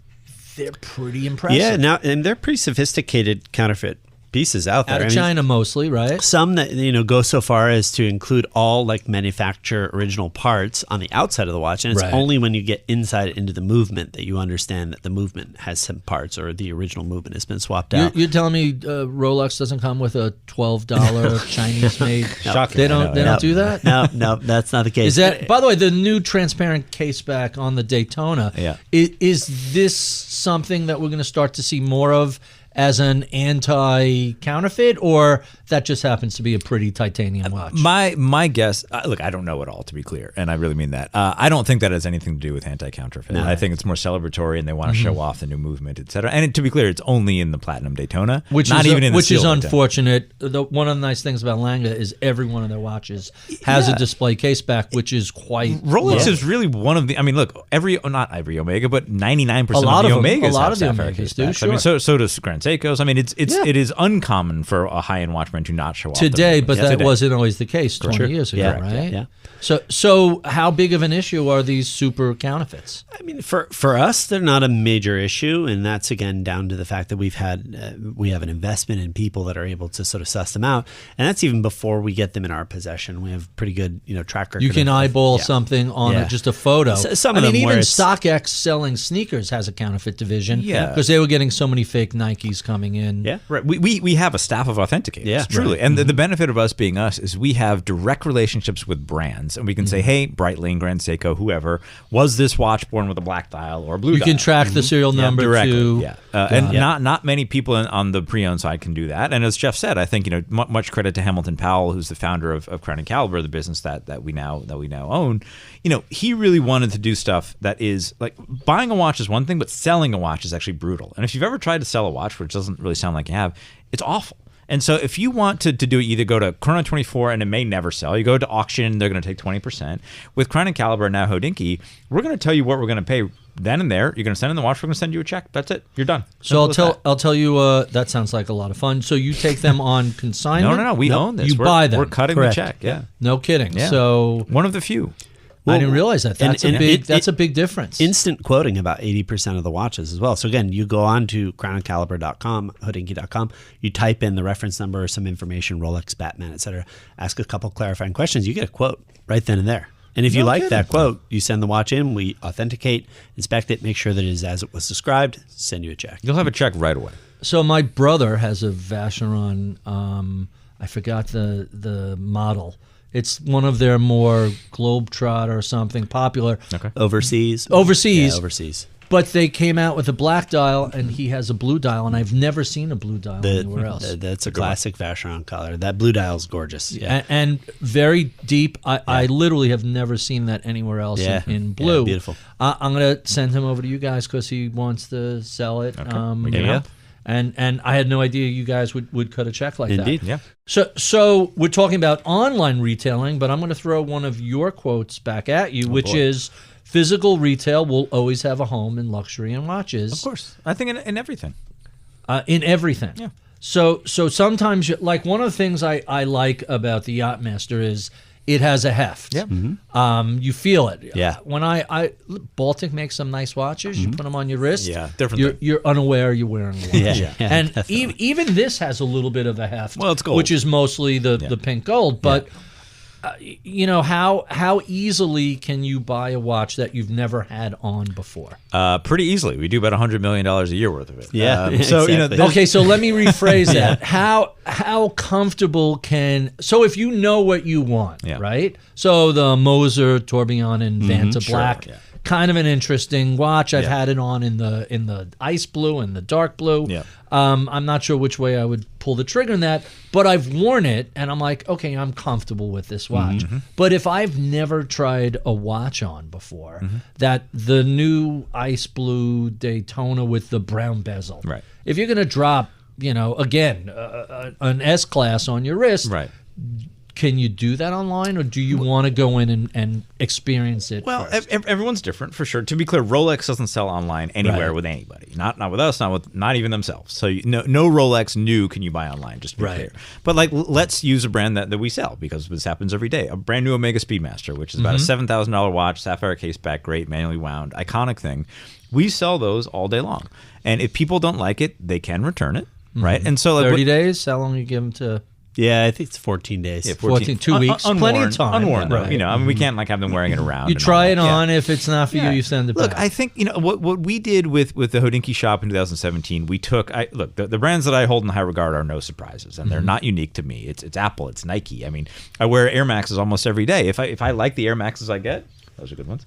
they're pretty impressive. Yeah, now and they're pretty sophisticated counterfeit pieces out there. Out of China mostly, right? Some that go so far as to include all like manufacturer original parts on the outside of the watch, and it's only when you get inside into the movement that you understand that the movement has some parts or the original movement has been swapped out. You're telling me Rolex doesn't come with a $12 Chinese made? Shocking. They don't do that. No, that's not the case. Is that, by the way, the new transparent case back on the Daytona? Yeah. Is this something that we're going to start to see more of as an anti-counterfeit, or that just happens to be a pretty titanium watch? My guess, look, I don't know at all, to be clear, and I really mean that. I don't think that has anything to do with anti-counterfeit. No. I think it's more celebratory, and they want to show off the new movement, et cetera. And to be clear, it's only in the Platinum Daytona, which not is even in the which is Silver unfortunate. One of the nice things about Lange is every one of their watches has a display case back, which is quite Rolex is really one of the. I mean, look, not every Omega, but 99% of the Omegas. A lot of the sapphire Omegas case do. backs. Sure. I mean, so does Grand Seiko's. I mean, it is uncommon for a high-end watchman to not show off today, the but that today. wasn't always the case 20 years ago, Yeah. right? Yeah. So how big of an issue are these super counterfeits? I mean, for us, they're not a major issue, and that's again down to the fact that we have an investment in people that are able to sort of suss them out, and that's even before we get them in our possession. We have pretty good track record. You can eyeball something on just a photo. Some of them even where it's- StockX selling sneakers has a counterfeit division, because they were getting so many fake Nikes coming in. Yeah, right. We have a staff of authenticators, truly, and the benefit of us being us is we have direct relationships with brands, and we can say, hey, Breitling, Grand Seiko, whoever, was this watch born with a black dial or a blue dial? You can track the serial number directly. too. Not many people on the pre-owned side can do that. And as Jeff said, I think much credit to Hamilton Powell, who's the founder of Crown and Caliber, the business that we now own. He really wanted to do stuff that is like buying a watch is one thing, but selling a watch is actually brutal. And if you've ever tried to sell a watch, which doesn't really sound like you have, it's awful. And so if you want to do it, either go to Chrono24 and it may never sell. You go to auction, they're going to take 20%. With Crown and Caliber and now Hodinkee, we're going to tell you what we're going to pay then and there. You're going to send in the watch. We're going to send you a check. That's it. You're done. So I'll tell you. That sounds like a lot of fun. So you take them on consignment? No. We own this. You buy them. We're cutting the check. Yeah. No kidding. Yeah. So one of the few. I didn't realize that. That's a big difference. Instant quoting about 80% of the watches as well. So again, you go on to crownandcaliber.com, hodinkee.com, you type in the reference number or some information, Rolex, Batman, etc. Ask a couple clarifying questions. You get a quote right then and there. And if you like that quote, you send the watch in, we authenticate, inspect it, make sure that it is as it was described, send you a check. You'll have a check right away. So my brother has a Vacheron, I forgot the model. It's one of their more Globetrot or something popular. Okay. Overseas. Yeah, overseas. But they came out with a black dial, and he has a blue dial, and I've never seen a blue dial anywhere else. That's a classic Vacheron color. That blue dial is gorgeous. Yeah. And very deep. I literally have never seen that anywhere else in blue. Yeah, beautiful. I'm going to send him over to you guys because he wants to sell it. Okay. And I had no idea you guys would cut a check like that. Indeed, yeah. So we're talking about online retailing, but I'm going to throw one of your quotes back at you, which is physical retail will always have a home in luxury and watches. Of course. I think in everything. In everything. Yeah. So sometimes, like one of the things I like about the Yachtmaster is it has a heft. Yeah. Mm-hmm. You feel it. Yeah. When Baltic makes some nice watches, you put them on your wrist. Yeah, different. You're unaware you're wearing a watch. Yeah. And even this has a little bit of a heft. Well, it's gold, which is mostly the pink gold. But how easily can you buy a watch that you've never had on before? Pretty easily. We do about $100 million a year worth of it. Yeah. So exactly. Okay, so let me rephrase that. How comfortable so if you know what you want, right? So the Moser Tourbillon and Vanta Black, kind of an interesting watch. I've had it on in the ice blue and the dark blue. Yeah. I'm not sure which way I would pull the trigger in that, but I've worn it and I'm like, okay, I'm comfortable with this watch. But if I've never tried a watch on before, that the new ice blue Daytona with the brown bezel, Right. if you're going to drop, again, an S-Class on your wrist, Right. can you do that online, or do you want to go in and experience it? Well, first? everyone's different for sure. To be clear, Rolex doesn't sell online anywhere with anybody. Not with us, not even themselves. So no Rolex new can you buy online, just to be clear. But like, let's use a brand that we sell, because this happens every day. A brand new Omega Speedmaster, which is about a $7,000 watch, sapphire case back, great, manually wound, iconic thing. We sell those all day long. And if people don't like it, they can return it, right? And so like 30 days? How long do you give them to... Yeah, I think it's 14 days. Yeah, 14, 2 weeks. Plenty of time. Unworn, though. You know, I mean, we can't like have them wearing it around. You try it on. If it's not for you, you send it back. Look, I think, you know, what we did with the Hodinkee shop in 2017, we took, the brands that I hold in high regard are no surprises, and they're not unique to me. It's Apple, it's Nike. I mean, I wear Air Maxes almost every day. If I like the Air Maxes I get, those are good ones.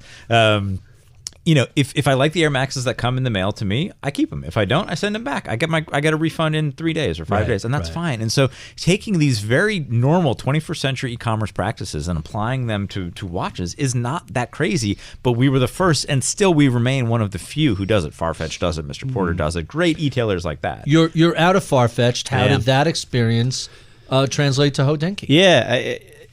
You know, if I like the Air Maxes that come in the mail to me, I keep them. If I don't, I send them back. I get a refund in 3 days or 5 days, and that's fine. And so taking these very normal 21st century e-commerce practices and applying them to watches is not that crazy. But we were the first, and still we remain one of the few who does it. Farfetch does it. Mr. Porter does it. Great e-tailers like that. You're out of Farfetched. How did that experience translate to Hodinkee? Yeah,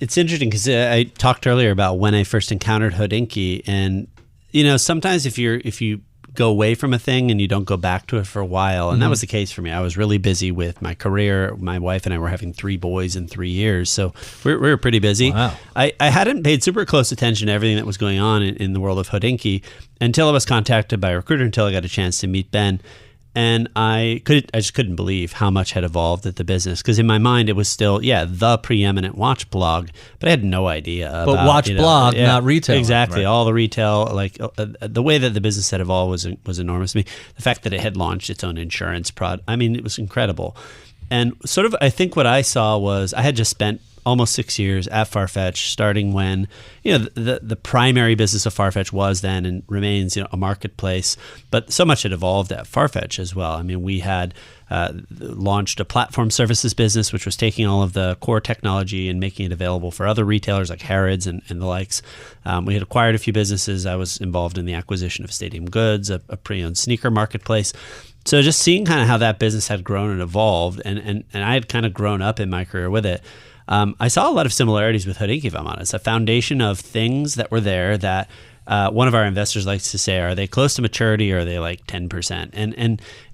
it's interesting because I talked earlier about when I first encountered Hodinkee, and you know, sometimes if you go away from a thing and you don't go back to it for a while, and that was the case for me. I was really busy with my career. My wife and I were having 3 boys in 3 years, so we were pretty busy. Wow. I hadn't paid super close attention to everything that was going on in the world of Hodinkee until I was contacted by a recruiter, until I got a chance to meet Ben. And I just couldn't believe how much had evolved at the business, because in my mind it was still the preeminent watch blog, but I had no idea about, but watch blog, not retail. Exactly, all the retail, like the way that the business had evolved was enormous to me. The fact that it had launched its own insurance product, I mean, it was incredible. And sort of, I think what I saw was I had just spent almost 6 years at Farfetch, starting when, you know, the primary business of Farfetch was then and remains, you know, a marketplace. But so much had evolved at Farfetch as well. I mean, we had launched a platform services business, which was taking all of the core technology and making it available for other retailers like Harrods and the likes. We had acquired a few businesses. I was involved in the acquisition of Stadium Goods, a pre-owned sneaker marketplace. So just seeing kind of how that business had grown and evolved, and I had kind of grown up in my career with it. I saw a lot of similarities with Hodinkee, if I'm honest. A foundation of things that were there that one of our investors likes to say, are they close to maturity, or are they like 10%?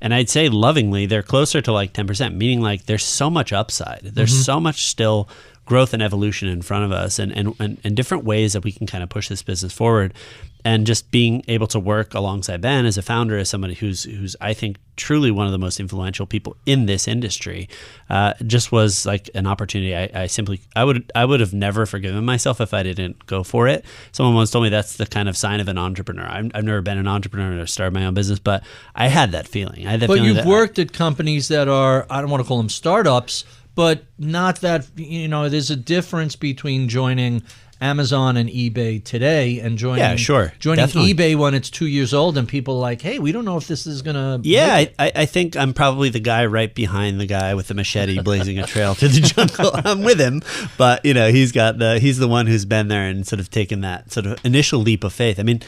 And I'd say lovingly, they're closer to like 10%, meaning like there's so much upside. There's so much still growth and evolution in front of us, and different ways that we can kind of push this business forward. And just being able to work alongside Ben as a founder, as somebody who's I think truly one of the most influential people in this industry, just was like an opportunity. I would have never forgiven myself if I didn't go for it. Someone once told me that's the kind of sign of an entrepreneur. I've never been an entrepreneur or started my own business, but I had that feeling. But you've worked at companies that are, I don't want to call them startups, but not that, you know, there's a difference between joining Amazon and eBay today and joining definitely. eBay when it's 2 years old and people are like, hey, we don't know if this is going to... Yeah, I think I'm probably the guy right behind the guy with the machete blazing a trail through the jungle. I'm with him, but you know, he's the one who's been there and sort of taken that sort of initial leap of faith. I mean,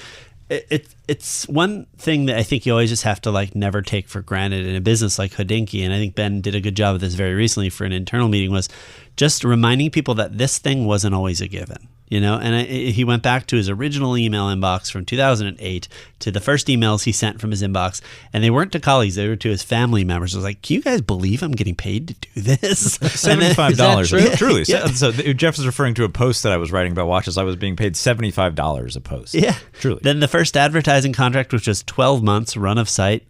it's one thing that I think you always just have to like never take for granted in a business like Hodinkee, and I think Ben did a good job of this very recently for an internal meeting, was just reminding people that this thing wasn't always a given. You know, and he went back to his original email inbox from 2008 to the first emails he sent from his inbox, and they weren't to colleagues; they were to his family members. I was like, "Can you guys believe I'm getting paid to do this?" $75, truly. Yeah. So Jeff is referring to a post that I was writing about watches. I was being paid $75 a post. Yeah, truly. Then the first advertising contract was just 12 months run of site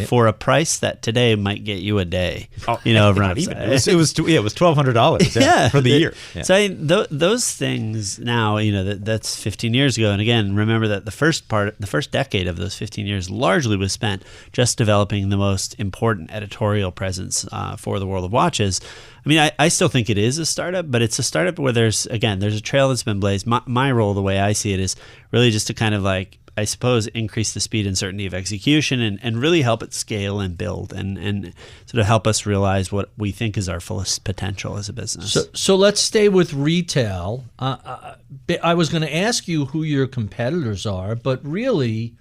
for a price that today might get you a day. You know, of run of site. It was $1,200 for the year. Yeah. So those things. Now, you know, that's 15 years ago. And again, remember that the first decade of those 15 years largely was spent just developing the most important editorial presence for the world of watches. I mean, I still think it is a startup, but it's a startup where there's a trail that's been blazed. My role, the way I see it, is really just to kind of like, I suppose, increase the speed and certainty of execution and really help it scale and build and sort of help us realize what we think is our fullest potential as a business. So let's stay with retail. I was going to ask you who your competitors are, but really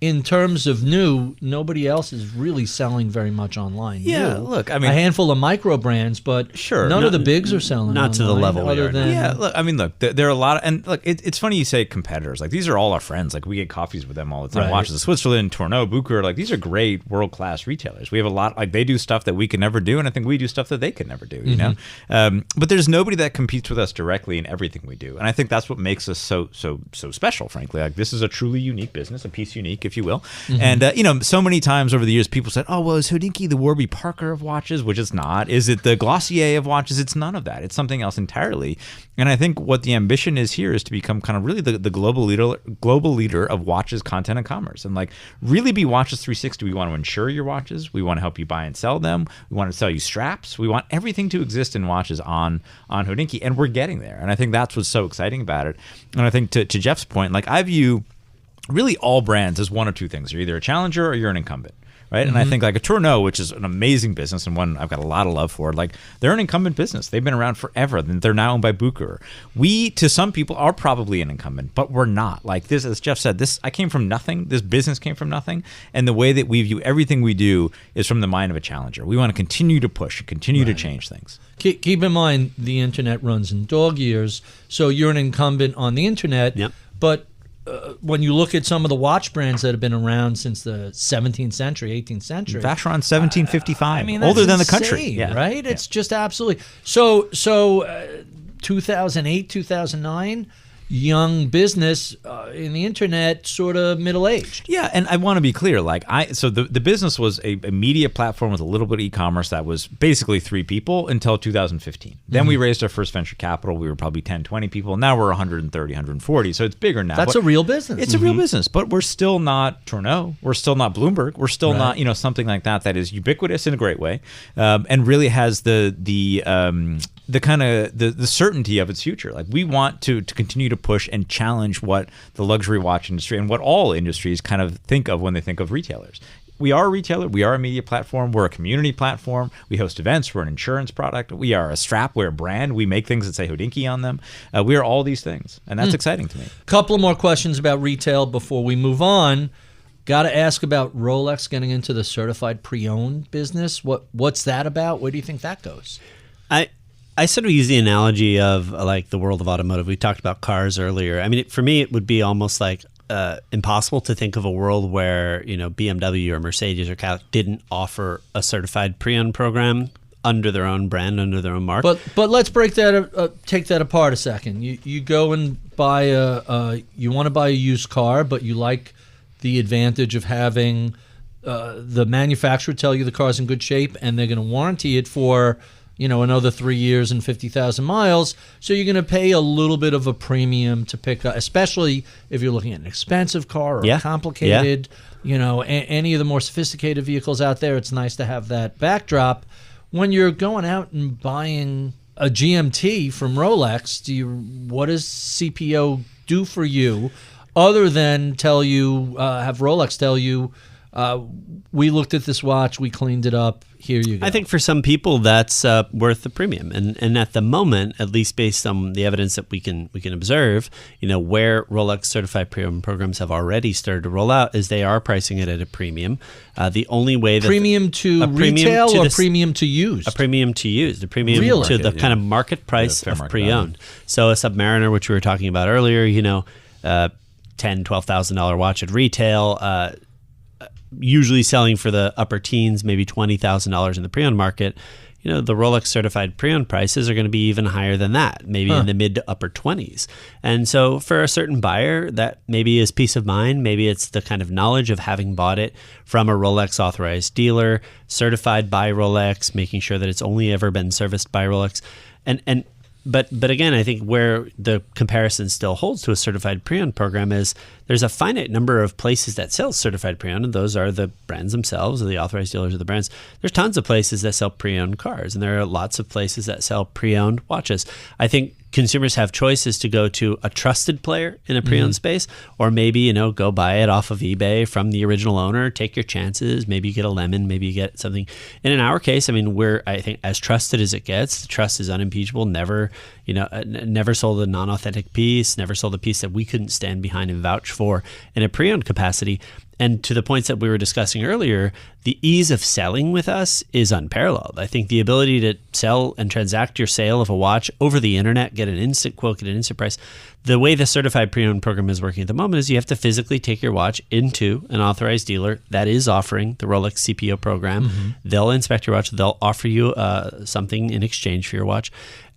in terms of new, nobody else is really selling very much online. Yeah, new. look, I mean, a handful of micro brands, but sure, none of the bigs are selling not online, to the level we other are than now. Yeah, look, I mean, look, there are a lot of, and look, it's funny you say competitors. Like, these are all our friends. Like, we get coffees with them all the time. Right. Watches of Switzerland, Tourneau, Bucher. Like, these are great world-class retailers. We have a lot, like, they do stuff that we could never do, and I think we do stuff that they could never do, you know? But there's nobody that competes with us directly in everything we do. And I think that's what makes us so special, frankly. Like, this is a truly unique business, a piece unique, if you will. And, you know, so many times over the years, people said, oh, well, is Hodinkee the Warby Parker of watches? Which it's not. Is it the Glossier of watches? It's none of that. It's something else entirely. And I think what the ambition is here is to become kind of really the global leader of watches, content, and commerce. And, like, really be Watches 360. We want to insure your watches. We want to help you buy and sell them. We want to sell you straps. We want everything to exist in watches on Hodinkee. And we're getting there. And I think that's what's so exciting about it. And I think to Jeff's point, like, I view really all brands as one or two things. You're either a challenger or you're an incumbent, right? And I think like a Tourneau, which is an amazing business and one I've got a lot of love for, like, they're an incumbent business. They've been around forever. They're now owned by Bucher. We, to some people, are probably an incumbent, but we're not. Like, this, as Jeff said, I came from nothing. This business came from nothing. And the way that we view everything we do is from the mind of a challenger. We want to continue to push and continue to change things. Keep in mind, the internet runs in dog years, so you're an incumbent on the internet, but when you look at some of the watch brands that have been around since the 17th century, 18th century. Vacheron 1755, I mean, older than the insane, country. Right? It's just absolutely. So 2008, 2009, young business in the internet, sort of middle-aged. Yeah, and I want to be clear. Like, so the business was a media platform with a little bit of e-commerce that was basically 3 people until 2015. Then we raised our first venture capital. We were probably 10, 20 people. Now we're 130, 140. So it's bigger now. That's a real business. It's a real business, but we're still not Tourneau. We're still not Bloomberg. We're still not, you know, something like that is ubiquitous in a great way, and really has the kind of the certainty of its future. Like, we want to continue to push and challenge what the luxury watch industry and what all industries kind of think of when they think of retailers. We are a retailer. We are a media platform. We're a community platform. We host events. We're an insurance product. We are a strapwear brand. We make things that say Hodinkee on them. We are all these things, and that's exciting to me. Couple of more questions about retail before we move on. Got to ask about Rolex getting into the certified pre-owned business. What's that about? Where do you think that goes? I sort of use the analogy of like the world of automotive. We talked about cars earlier. I mean, for me, it would be almost like impossible to think of a world where, you know, BMW or Mercedes or Cadillac didn't offer a certified pre-owned program under their own brand, under their own mark. But let's break that, take that apart a second. You go and buy you want to buy a used car, but you like the advantage of having the manufacturer tell you the car's in good shape, and they're going to warranty it for, you know, another 3 years and 50,000 miles. So you're going to pay a little bit of a premium to pick up, especially if you're looking at an expensive car or a complicated, you know, any of the more sophisticated vehicles out there. It's nice to have that backdrop. When you're going out and buying a GMT from Rolex, what does CPO do for you other than tell you, have Rolex tell you, we looked at this watch, we cleaned it up, here you go? I think for some people that's worth the premium, and at the moment, at least based on the evidence that we can observe, you know, where Rolex certified pre-owned programs have already started to roll out is they are pricing it at a premium. The only way that premium to retail or premium to used? A premium to used, a premium to the kind of market price of pre-owned. So a Submariner, which we were talking about earlier, you know, $10,000, $12,000 watch at retail. Usually selling for the upper teens, maybe $20,000 in the pre-owned market. You know, the Rolex certified pre-owned prices are going to be even higher than that, maybe in the mid to upper 20s. And so for a certain buyer, that maybe is peace of mind. Maybe it's the kind of knowledge of having bought it from a Rolex authorized dealer, certified by Rolex, making sure that it's only ever been serviced by Rolex. But again, I think where the comparison still holds to a certified pre-owned program is there's a finite number of places that sell certified pre-owned, and those are the brands themselves or the authorized dealers of the brands. There's tons of places that sell pre-owned cars, and there are lots of places that sell pre-owned watches. I think consumers have choices to go to a trusted player in a pre-owned space, or maybe, you know, go buy it off of eBay from the original owner, take your chances. Maybe you get a lemon, maybe you get something. And in our case, I mean, we're, I think, as trusted as it gets. The trust is unimpeachable. Never, never sold a non-authentic piece, never sold a piece that we couldn't stand behind and vouch for in a pre-owned capacity. And to the points that we were discussing earlier, the ease of selling with us is unparalleled. I think the ability to sell and transact your sale of a watch over the internet, get an instant quote, get an instant price. The way the certified pre-owned program is working at the moment is you have to physically take your watch into an authorized dealer that is offering the Rolex CPO program. Mm-hmm. They'll inspect your watch. They'll offer you something in exchange for your watch.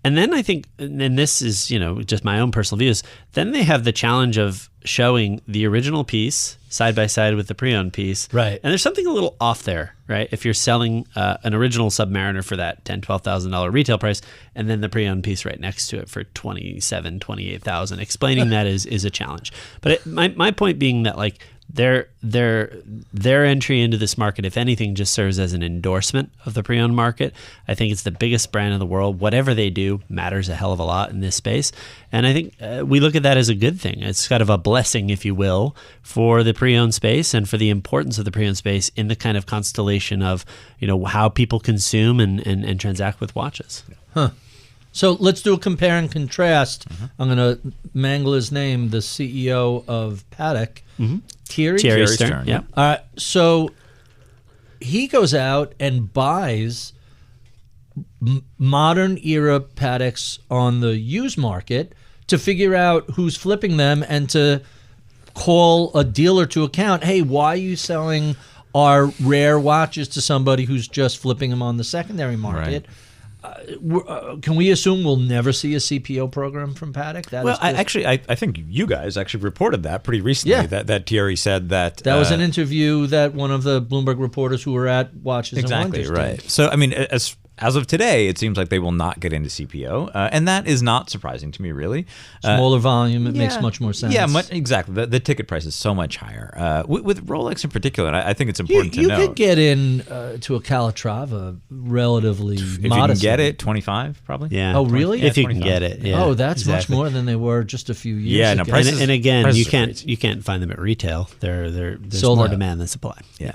And then I think, and this is, just my own personal views, then they have the challenge of showing the original piece side by side with the pre-owned piece. Right. And there's something a little off there, right? If you're selling an original Submariner for that $10,000, $12,000 retail price, and then the pre-owned piece right next to it for $27,000, $28,000, explaining that is a challenge. But my point being that, like, their entry into this market, if anything, just serves as an endorsement of the pre-owned market. I think it's the biggest brand in the world. Whatever they do matters a hell of a lot in this space. And I think we look at that as a good thing. It's kind of a blessing, if you will, for the pre-owned space and for the importance of the pre-owned space in the kind of constellation of, how people consume and transact with watches. Huh. So let's do a compare and contrast. Mm-hmm. I'm going to mangle his name, the CEO of Patek. Mm-hmm. Thierry Stern. Yeah. All right. So he goes out and buys modern era Pateks on the used market to figure out who's flipping them and to call a dealer to account. Hey, why are you selling our rare watches to somebody who's just flipping them on the secondary market? Right. Can we assume we'll never see a CPO program from Patek? I think you guys actually reported that pretty recently. Yeah. That Thierry said that. That was an interview that one of the Bloomberg reporters who were at Watches and Wonders did. Right. So, I mean, as of today, it seems like they will not get into CPO, and that is not surprising to me, really. Smaller volume, it makes much more sense. Yeah, exactly. The ticket price is so much higher. With Rolex in particular, I think it's important to note. You could get in to a Calatrava relatively modestly. If you can get it, 25 probably. Yeah. Oh, really? If you can get it. Yeah. Oh, that's much more than they were just a few years ago. Prices, and again, you can't find them at retail. There's more demand than supply. Yeah.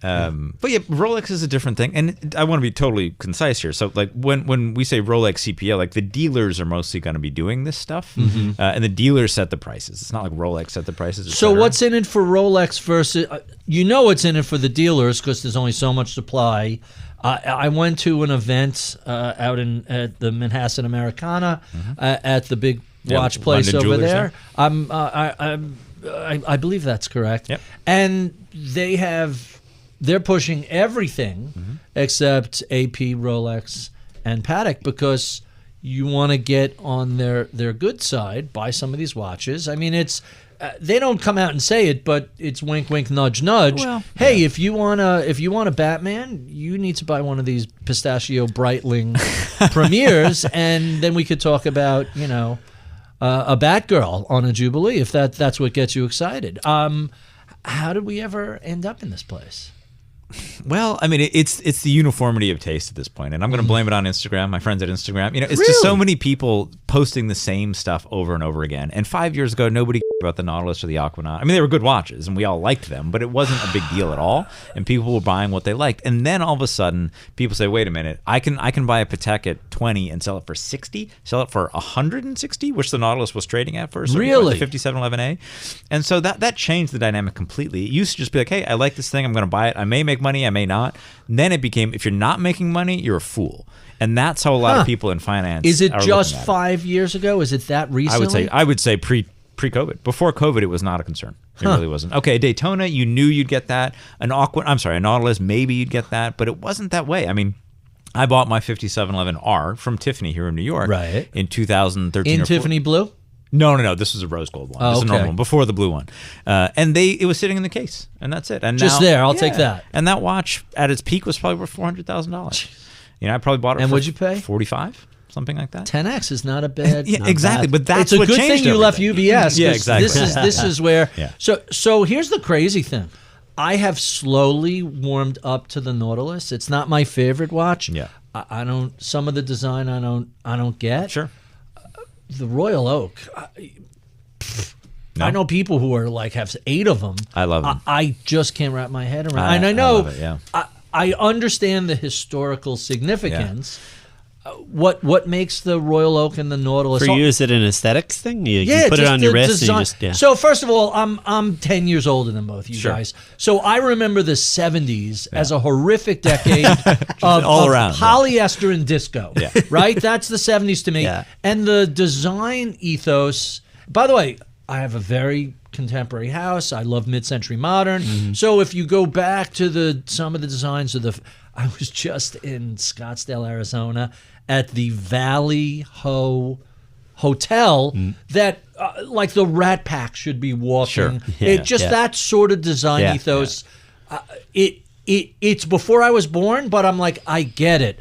But yeah, Rolex is a different thing, and I want to be totally concise here. So, like, when we say Rolex CPO, like, the dealers are mostly going to be doing this stuff, and the dealers set the prices. It's not like Rolex set the prices. So, what's in it for Rolex versus? What's in it for the dealers because there's only so much supply. I went to an event out at the Manhasset Americana at the big watch place London over Jewelers there. I believe that's correct. Yep. And they're pushing everything except AP, Rolex, and Patek because you want to get on their good side, buy some of these watches. I mean, it's they don't come out and say it, but it's wink, wink, nudge, nudge. Well, hey, if you want a Batman, you need to buy one of these pistachio Breitling Premiers, and then we could talk about a Batgirl on a Jubilee if that's what gets you excited. How did we ever end up in this place? Well, I mean, it's the uniformity of taste at this point, and I'm going to blame it on Instagram. My friends at Instagram, it's just so many people posting the same stuff over and over again. And 5 years ago, nobody cared about the Nautilus or the Aquanaut. I mean, they were good watches, and we all liked them, but it wasn't a big deal at all. And people were buying what they liked. And then all of a sudden, people say, "Wait a minute, I can buy a Patek at 20 and sell it for 60, sell it for 160, which the Nautilus was trading at first. Really, the 5711A." And so that changed the dynamic completely. It used to just be like, "Hey, I like this thing. I'm going to buy it. I may make money, I may not." Then it became, if you're not making money, you're a fool. And that's how a lot of people in finance Is it just 5 years ago? Is it that recently? I would say pre-COVID. Before COVID, it was not a concern. It really wasn't. Okay, Daytona, you knew you'd get that. A Nautilus, maybe you'd get that, but it wasn't that way. I mean, I bought my 5711R from Tiffany here in New York in 2013. In Tiffany blue? No. This was a rose gold one. This is a normal one before the blue one, and it was sitting in the case, and that's it. And just there, I'll take that. And that watch at its peak was probably worth $400,000. I probably bought it. And for what'd you pay? 45, something like that. 10x is not a bad. Yeah, exactly. But that's it's what a good changed thing you left everything. UBS. Yeah, exactly. This is where. Yeah. So here's the crazy thing. I have slowly warmed up to the Nautilus. It's not my favorite watch. Yeah. I don't. Some of the design I don't get. Sure. The Royal Oak. I know people who are have 8 of them. I love them. I just can't wrap my head around. And I know. I love it, yeah. I understand the historical significance. what makes the Royal Oak and the Nautilus? For you, is it an aesthetics thing? You put it just on your the wrist design. and you just So first of all, I'm 10 years older than both you Sure. guys. So I remember the 70s as a horrific decade of all around, polyester and disco. Yeah. Right? That's the 70s to me. Yeah. And the design ethos. By the way, I have a very contemporary house. I love mid-century modern. Mm-hmm. So if you go back to some of the designs of I was just in Scottsdale, Arizona, at the Valley Ho Hotel that like the Rat Pack should be walking. Sure. It just that sort of design ethos. It's before I was born, but I'm like, I get it.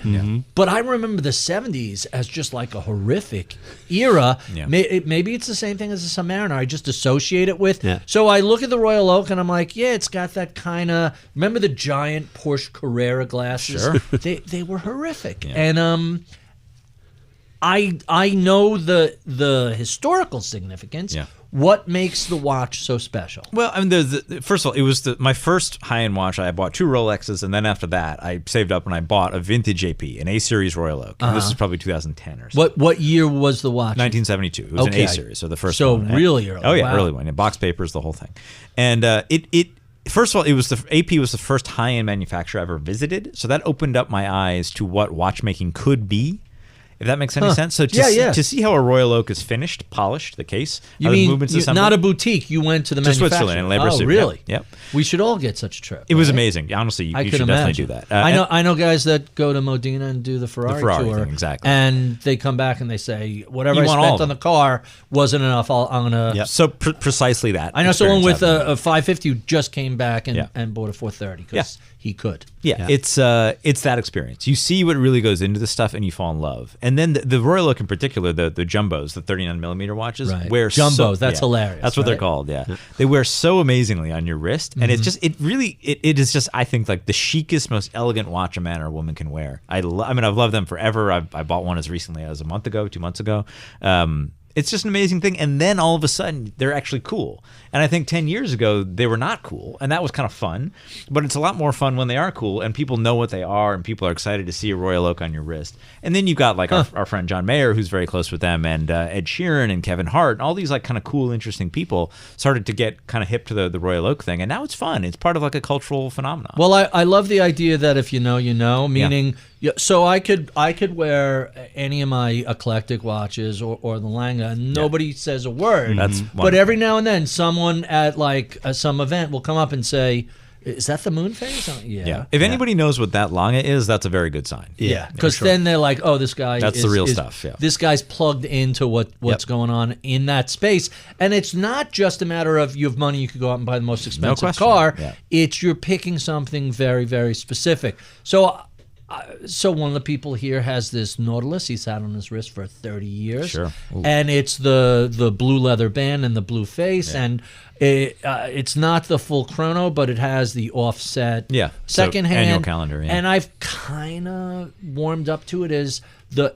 But I remember the 70s as just like a horrific era. Yeah. Maybe it's the same thing as the Submariner. I just associate it with. Yeah. So I look at the Royal Oak and I'm like, yeah, it's got that kind of. Remember the giant Porsche Carrera glasses? Sure. They were horrific. And I know the historical significance. Yeah. What makes the watch so special? Well, I mean, first of all, it was my first high-end watch. I bought 2 Rolexes, and then after that, I saved up and I bought a vintage AP, an A-Series Royal Oak. And this is probably 2010 or so. What year was the watch? 1972. It was an Okay. A-Series, so the first So one. really early. Oh, yeah, Wow. early one. Yeah, box papers, the whole thing. And first of all, it was AP was the first high-end manufacturer I ever visited, so that opened up my eyes to what watchmaking could be. If that makes any sense. So to see how a Royal Oak is finished, polished, the case, You how the mean movements assembled. not a boutique? You went to the To manufacturer. Switzerland in Le Boursuit. Oh, really? Yep. We should all get such a trip. It was right? amazing. Honestly, you I should could definitely imagine. do that. I know guys that go to Modena and do the Ferrari Ferrari tour, thing, exactly. and they come back and they say, whatever You I want all spent of on the them. car wasn't enough. I'm gonna. So precisely that. I know someone experience with happened. a 550 who just came back and bought a 430 because Yeah. he could. Yeah, it's that experience. You see what really goes into this stuff, and you fall in love. And then the Royal Oak in particular, the jumbos, the 39mm watches, Right. wear Jumbos, that's hilarious, That's what they're right? called. Yeah, they wear so amazingly on your wrist, and it's just it is just I think like the chicest, most elegant watch a man or a woman can wear. I mean I've loved them forever. I bought one as recently as a month ago, 2 months ago. It's just an amazing thing. And then all of a sudden, they're actually cool. And I think 10 years ago, they were not cool. And that was kind of fun. But it's a lot more fun when they are cool and people know what they are and people are excited to see a Royal Oak on your wrist. And then you've got like our friend John Mayer, who's very close with them, and Ed Sheeran and Kevin Hart. And all these like kind of cool, interesting people started to get kind of hip to the Royal Oak thing. And now it's fun. It's part of like a cultural phenomenon. Well, I love the idea that if you know, you know, meaning so I could wear any of my eclectic watches or the Lange and nobody says a word. That's but wonderful. every now and then someone at like some event will come up and say, "Is that the moon phase?" Yeah. If anybody knows what that Lange is, that's a very good sign. Yeah, because then they're like, "Oh, this guy That's the real stuff, yeah. This guy's plugged into what's going on in that space." And it's not just a matter of you have money, you could go out and buy the most expensive question. car. Yeah. It's you're picking something very, very specific. So one of the people here has this Nautilus. He's had on his wrist for 30 years. Sure. Ooh. And it's the blue leather band and the blue face, and it's not the full chrono, but it has the offset second hand annual calendar. Yeah. And I've kind of warmed up to it as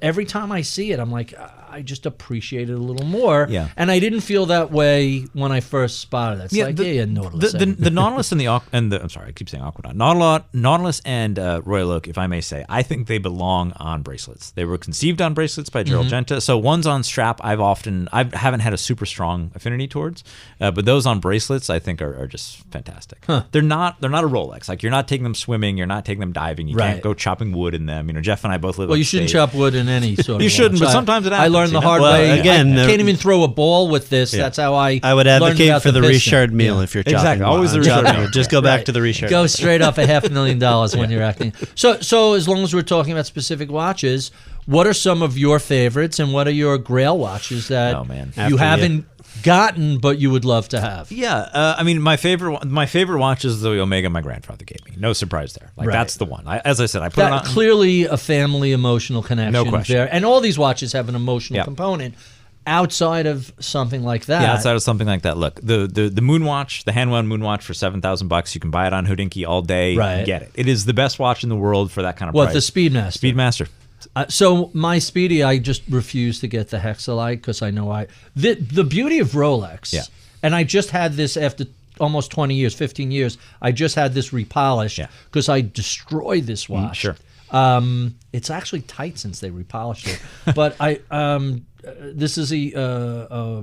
every time I see it, I'm like, I just appreciate it a little more. Yeah. And I didn't feel that way when I first spotted it. It's Nautilus. The Nautilus and the I'm sorry, I keep saying Aquanaut. Nautilus and Royal Oak, if I may say, I think they belong on bracelets. They were conceived on bracelets by Gerald Genta. So ones on strap, I haven't had a super strong affinity towards, but those on bracelets, I think are just fantastic. Huh. They're not a Rolex. Like you're not taking them swimming, you're not taking them diving. You can't go chopping wood in them. You know, Jeff and I both live. Well, you shouldn't chop wood in any sort of. You shouldn't, watch. but sometimes it I happens. learned the hard Well, way. again, I can't even throw a ball with this. That's how I would learned advocate about for the piston. Richard meal if you're chopping. Exactly. Always the chopping Richard meal. wood. Just go back to the Richard. Go straight up $500,000 when you're acting. So as long as we're talking about specific watches, what are some of your favorites and what are your grail watches that you haven't gotten but you would love to have? Yeah, I mean, my favorite watch is the Omega my grandfather gave me. No surprise there. Like that's the one. As I said, I put it on. Clearly a family emotional connection. No question. there. And all these watches have an emotional component. Outside of something like that, outside of something like that. Look, the Moonwatch, the hand-wound Moonwatch for $7,000. You can buy it on Hodinkee all day. Right. You get it. It is the best watch in the world for that kind of price. The Speedmaster? Speedmaster. So my Speedy, I just refuse to get the Hexalite because I know the beauty of Rolex. And I just had this after almost 20 years, 15 years. I just had this repolished because I destroyed this watch. Sure. It's actually tight since they repolished it. But this is a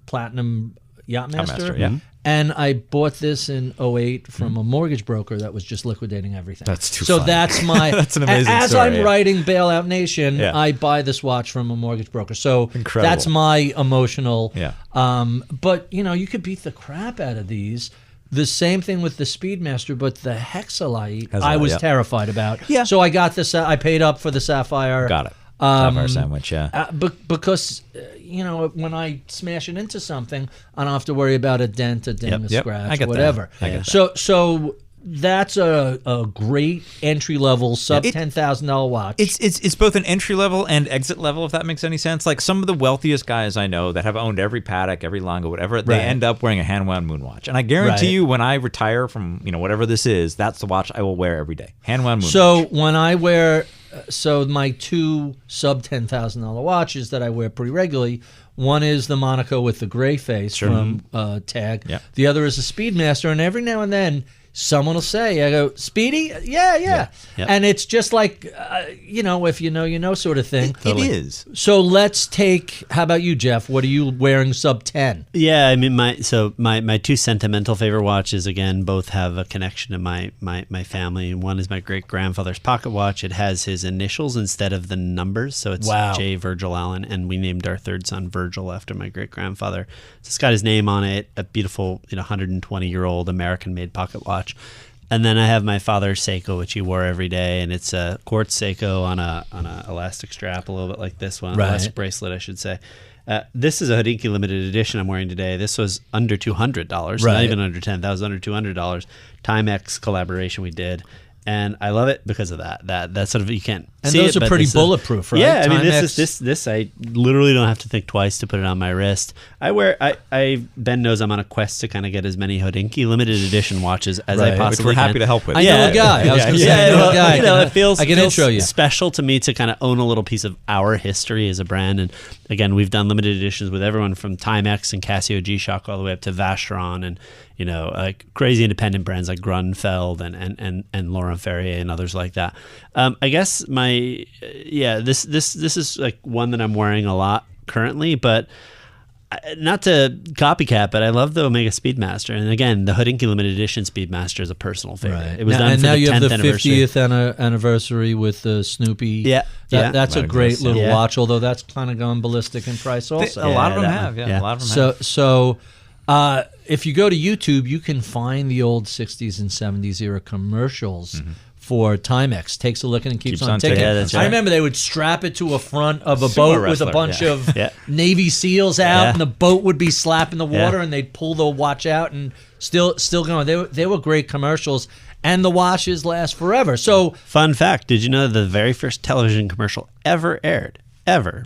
Platinum Yachtmaster. Yeah. And I bought this in 2008 from a mortgage broker that was just liquidating everything. That's too So funny. that's my... That's an amazing As story, I'm yeah. writing Bailout Nation, Yeah. I buy this watch from a mortgage broker. So Incredible. that's my emotional... Yeah. But, you could beat the crap out of these. The same thing with the Speedmaster, but the Hexalite, I was yeah. terrified about. Yeah. So I got this. I paid up for the Sapphire. Got it. Sapphire sandwich, yeah. Because, when I smash it into something, I don't have to worry about a dent, a ding, a Yep. scratch, I get whatever. that. I get that. So that's a great entry level sub $10,000 watch. It's both an entry level and exit level, if that makes any sense. Like some of the wealthiest guys I know that have owned every Patek, every Longo, whatever, they end up wearing a hand-wound moon watch. And I guarantee you, when I retire from whatever this is, that's the watch I will wear every day. Hand-wound moon watch. So when I wear, my two sub $10,000 watches that I wear pretty regularly, one is the Monaco with the gray face from Tag. Yep. The other is a Speedmaster, and every now and then someone will say, I go, Speedy? Yeah. Yep. And it's just like, if you know sort of thing. It is. So let's take, how about you, Jeff? What are you wearing sub 10? Yeah, I mean, my two sentimental favorite watches, again, both have a connection to my family. One is my great-grandfather's pocket watch. It has his initials instead of the numbers, so it's J. Virgil Allen, and we named our third son Virgil after my great-grandfather. So it's got his name on it, a beautiful 120-year-old American-made pocket watch. And then I have my father's Seiko, which he wore every day, and it's a quartz Seiko on a elastic strap, a little bit like this one, elastic bracelet, I should say. This is a Hodinkee limited edition I'm wearing today. This was under $200, not even under $10,000, under $200. Timex collaboration we did. And I love it because of that. That sort of, you can't see it. And those are pretty bulletproof, right? Yeah, I mean, Timex. this I literally don't have to think twice to put it on my wrist. Ben knows I'm on a quest to kind of get as many Hodinkee limited edition watches as I possibly which we're happy can. to help with. I know a guy. I was going to say, I know a guy. It feels I can intro you. special to me to kind of own a little piece of our history as a brand. And again, we've done limited editions with everyone from Timex and Casio G-Shock all the way up to Vacheron and like crazy independent brands like Grunfeld and Laurent Ferrier and others like that. I guess this is like one that I'm wearing a lot currently, but not to copycat, but I love the Omega Speedmaster. And again, the Hodinkee limited edition Speedmaster is a personal favorite. Right. It was done for now the you 10th have the anniversary. 50th anniversary with the Snoopy. That's a great little watch, although that's kind of gone ballistic in price also. A lot of them have. A lot of them have. So if you go to YouTube, you can find the old 60s and 70s era commercials for Timex. Takes a look and keeps on ticking. Yeah, that's right. I remember they would strap it to a front of a boat with a bunch of Navy SEALs out, and the boat would be slapping the water, and they'd pull the watch out, and still going. They were great commercials, and the watches last forever. So, fun fact: did you know the very first television commercial ever aired,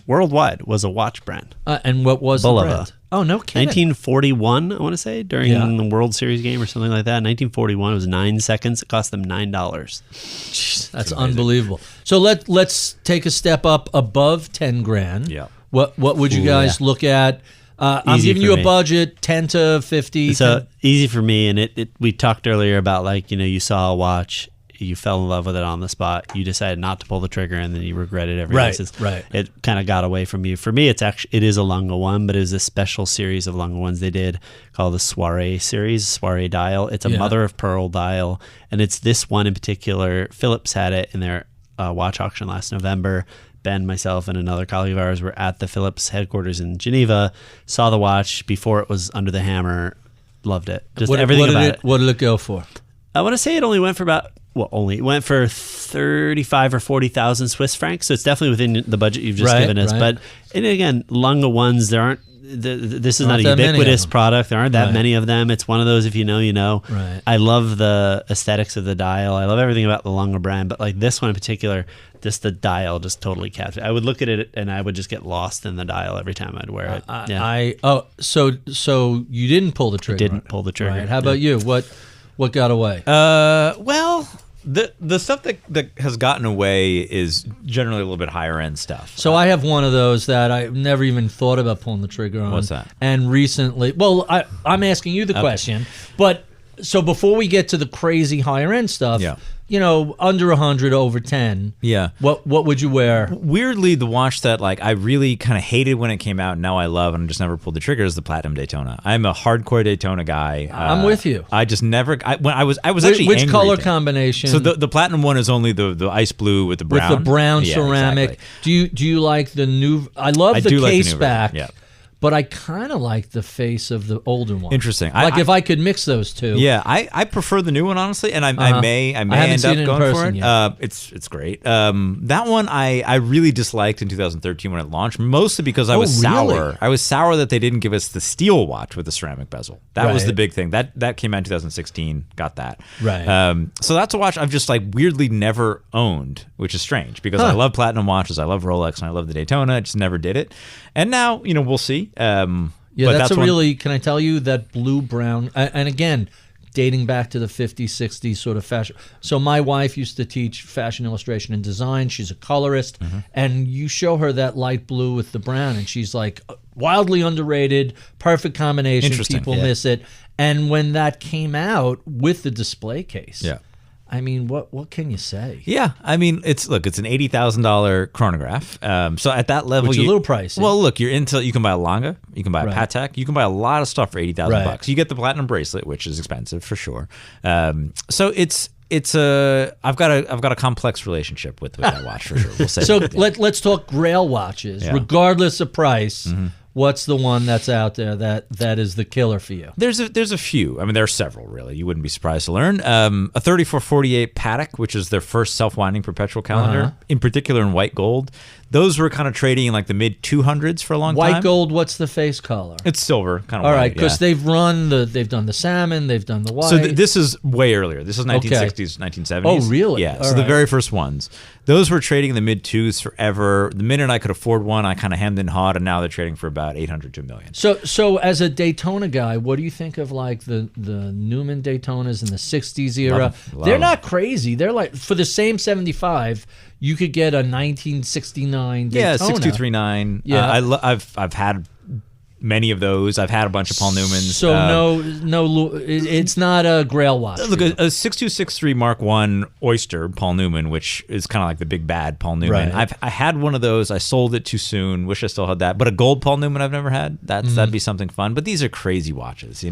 worldwide, was a watch brand? And what was Bulova. the brand? Oh, no kidding. 1941, I want to say, during the World Series game or something like that. 1941, it was 9 seconds. It cost them $9. Jeez, that's unbelievable. So let's take a step up above 10 grand. Yeah. What would you guys look at? I'm giving you a budget, 10 to 50. So easy for me, and we talked earlier about you saw a watch, you fell in love with it on the spot, you decided not to pull the trigger, and then you regret it every day. Right. It kind of got away from you. For me, it is a Lunga one, but it was a special series of Lunga ones they did called the Soiree series, Soiree dial. It's a mother of pearl dial, and it's this one in particular. Philips had it in their watch auction last November. Ben, myself, and another colleague of ours were at the Philips headquarters in Geneva, saw the watch before it was under the hammer, loved it. Everything about it. What did it go for? I want to say it only went for it went for 35 or 40,000 Swiss francs. So it's definitely within the budget you've just given us. But and again, Lunga ones, there aren't. This is not a ubiquitous product. There aren't that many of them. It's one of those, if you know, you know. Right. I love the aesthetics of the dial. I love everything about the Lunga brand. But like this one in particular, just the dial just totally captured. I would look at it and I would just get lost in the dial every time I'd wear it. So you didn't pull the trigger. Didn't pull the trigger. Right. How about you? What got away? Well, the stuff that has gotten away is generally a little bit higher end stuff. So I have one of those that I've never even thought about pulling the trigger on. What's that? And recently, I'm asking you the question, but so before we get to the crazy higher end stuff, under 100, over 10. Yeah. What would you wear? Weirdly, the watch that like I really kind of hated when it came out, and now I love, and I just never pulled the trigger, is the Platinum Daytona. I'm a hardcore Daytona guy. I'm with you. I just never. I was actually which angry color then. combination? So the Platinum one is only the ice blue with the brown. With the brown Yeah, ceramic. exactly. Do you like the new? I love the do like the case new version, back. yeah. But I kind of like the face of the older one. Interesting. Like if I could mix those two. Yeah, I prefer the new one, honestly, and I may haven't end seen up it in going for person it. yet. It's great. That one I really disliked in 2013 when it launched, mostly because I was sour. Really? I was sour that they didn't give us the steel watch with the ceramic bezel. That was Right. the big thing. That came out in 2016. Got that. Right. So that's a watch I've just like weirdly never owned, which is strange because I love platinum watches, I love Rolex, and I love the Daytona. I just never did it. And now we'll see. Yeah, but that's a one- really, can I tell you, that blue-brown, and again, dating back to the 50s, 60s sort of fashion. So my wife used to teach fashion illustration and design. She's a colorist, and you show her that light blue with the brown, and she's like, wildly underrated, perfect combination, Interesting, people yeah. miss it. And when that came out with the display case, Yeah. I mean, what can you say? Yeah, I mean, it's an $80,000 chronograph. So at that level, Which is a little pricey. Well, look, you can buy a Lange, you can buy a Right. Patek, you can buy a lot of stuff for $80,000 Right. bucks. You get the platinum bracelet, which is expensive for sure. So it's a I've got a complex relationship with that watch for sure. We'll say So that. let's talk Grail watches, Yeah. regardless of price. What's the one that's out there that is the killer for you? There's a few. I mean, there are several, really. You wouldn't be surprised to learn. A 3448 Patek, which is their first self-winding perpetual calendar, in particular in white gold. Those were kind of trading in like the mid 200s for a long time. White gold, what's the face color? It's silver, kind of All white. right, because yeah. they've done the salmon, they've done the white. So this is way earlier. This is 1960s, 1970s. Oh, really? Yeah. All So the right. very first ones. Those were trading in the mid twos forever. The minute I could afford one, I kind of hemmed and hawed, and now they're trading for about 800 to $1 million. So as a Daytona guy, what do you think of like the Newman Daytonas in the 60s era? Love They're 'em. not crazy. They're like, for the same 75, you could get a 1969 Daytona. Yeah, 6239. Yeah. I've had many of those. I've had a bunch of Paul Newmans. So it's not a Grail watch. Look, for you. a 6263 Mark I Oyster Paul Newman, which is kind of like the big bad Paul Newman. Right. I had one of those. I sold it too soon. Wish I still had that. But a gold Paul Newman I've never had. That'd be something fun. But these are crazy watches,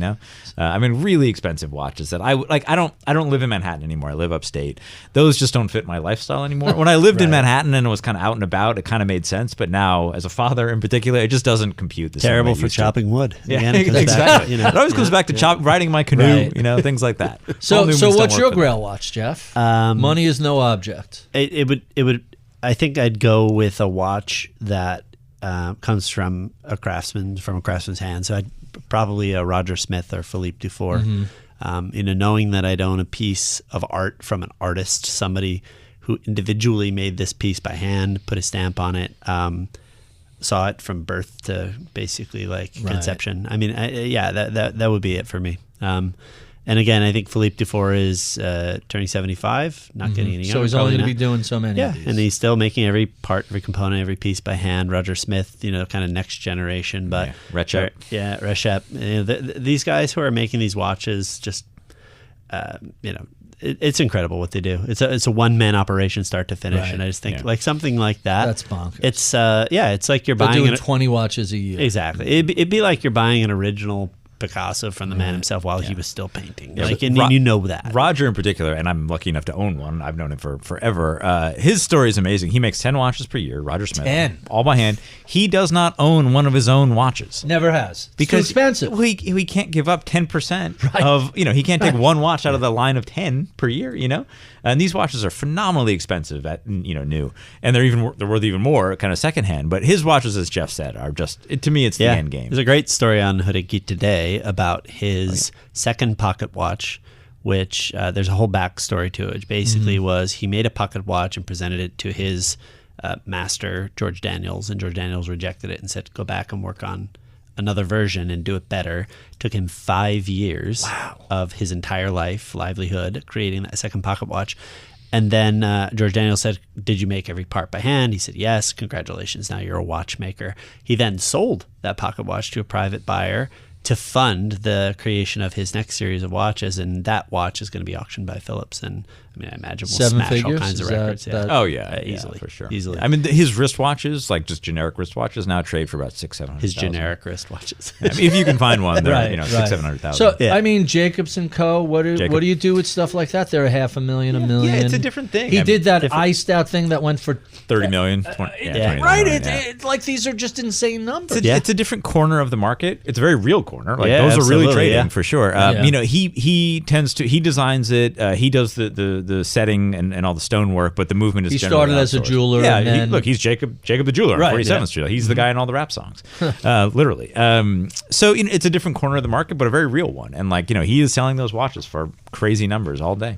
I mean, really expensive watches that I don't live in Manhattan anymore. I live upstate. Those just don't fit my lifestyle anymore. When I lived in Manhattan and was kind of out and about, it kind of made sense. But now, as a father in particular, it just doesn't compute the same way Terrible it for used to. chopping wood. Yeah, Again, it comes exactly. back, It always comes back to riding my canoe, Right. things like that. So Paul Newmans don't what's work your for Grail watch, Jeff? Um, Money is no object. It would. I think I'd go with a watch that comes from a craftsman's hand. So I'd probably a Roger Smith or Philippe Dufour. Knowing that I'd own a piece of art from an artist, somebody who individually made this piece by hand, put a stamp on it. Saw it from birth to basically like conception. I mean, that would be it for me. And again, I think Philippe Dufour is turning 75, not getting any younger. So he's only probably going to be not. doing so many of these. And he's still making every part, every component, every piece by hand. Roger Smith, kind of next generation. But Rechep. Rechep. These guys who are making these watches, just it's incredible what they do. It's a one-man operation, start to finish. Right. And I just think like something like that. That's bonkers. It's it's like you're They're buying doing 20 watches a year. Exactly. It'd be like you're buying an original Picasso from the man himself while he was still painting. Yeah, like, but and you know that. Roger in particular, and I'm lucky enough to own one. I've known him for forever. His story is amazing. He makes 10 watches per year. Roger Smith. 10. All by hand. He does not own one of his own watches. Never has. Because it's too expensive. Well, he can't give up 10% of, he can't take one watch out of the line of 10 per year, And these watches are phenomenally expensive at, new. And they're worth even more kind of secondhand. But his watches, as Jeff said, are just, to me, it's the end game. There's a great story on Hodinkee today about his second pocket watch, which there's a whole backstory to it, which basically was he made a pocket watch and presented it to his master, George Daniels, and George Daniels rejected it and said, go back and work on another version and do it better. Took him 5 years of his entire livelihood, creating that second pocket watch. And then George Daniels said, did you make every part by hand? He said, yes. Congratulations. Now you're a watchmaker. He then sold that pocket watch to a private buyer to fund the creation of his next series of watches. And that watch is going to be auctioned by Phillips. And I I imagine we'll Seven smash figures? all kinds of Is that- records. that- Oh yeah, easily, for sure. easily. I mean, his wristwatches, like just generic wristwatches, now trade for about $600,000-$700,000. His generic wristwatches. I mean, if you can find one, they're Right, $600,000-$700,000. So Yeah. I mean, Jacobs and Co. What do you do with stuff like that? They're $500,000, $1 million. Yeah, it's a different thing. He I did mean, that iced out thing that went for $30 million. 20, yeah. 29 right. million, It like these are just insane numbers. It's a different corner of the market. It's a very real corner. Like Yeah, those are really absolutely, trading yeah. for sure. Yeah. You know, he designs it. He does the setting and all the stonework, but the movement is He generally started as a outsourced. jeweler, Yeah, and then- look, he's Jacob the jeweler on Right, 47th yeah. Mm-hmm. Street. He's the guy in all the rap songs, literally. So you know, it's a different corner of the market, but a very real one. And like, you know, he is selling those watches for crazy numbers all day.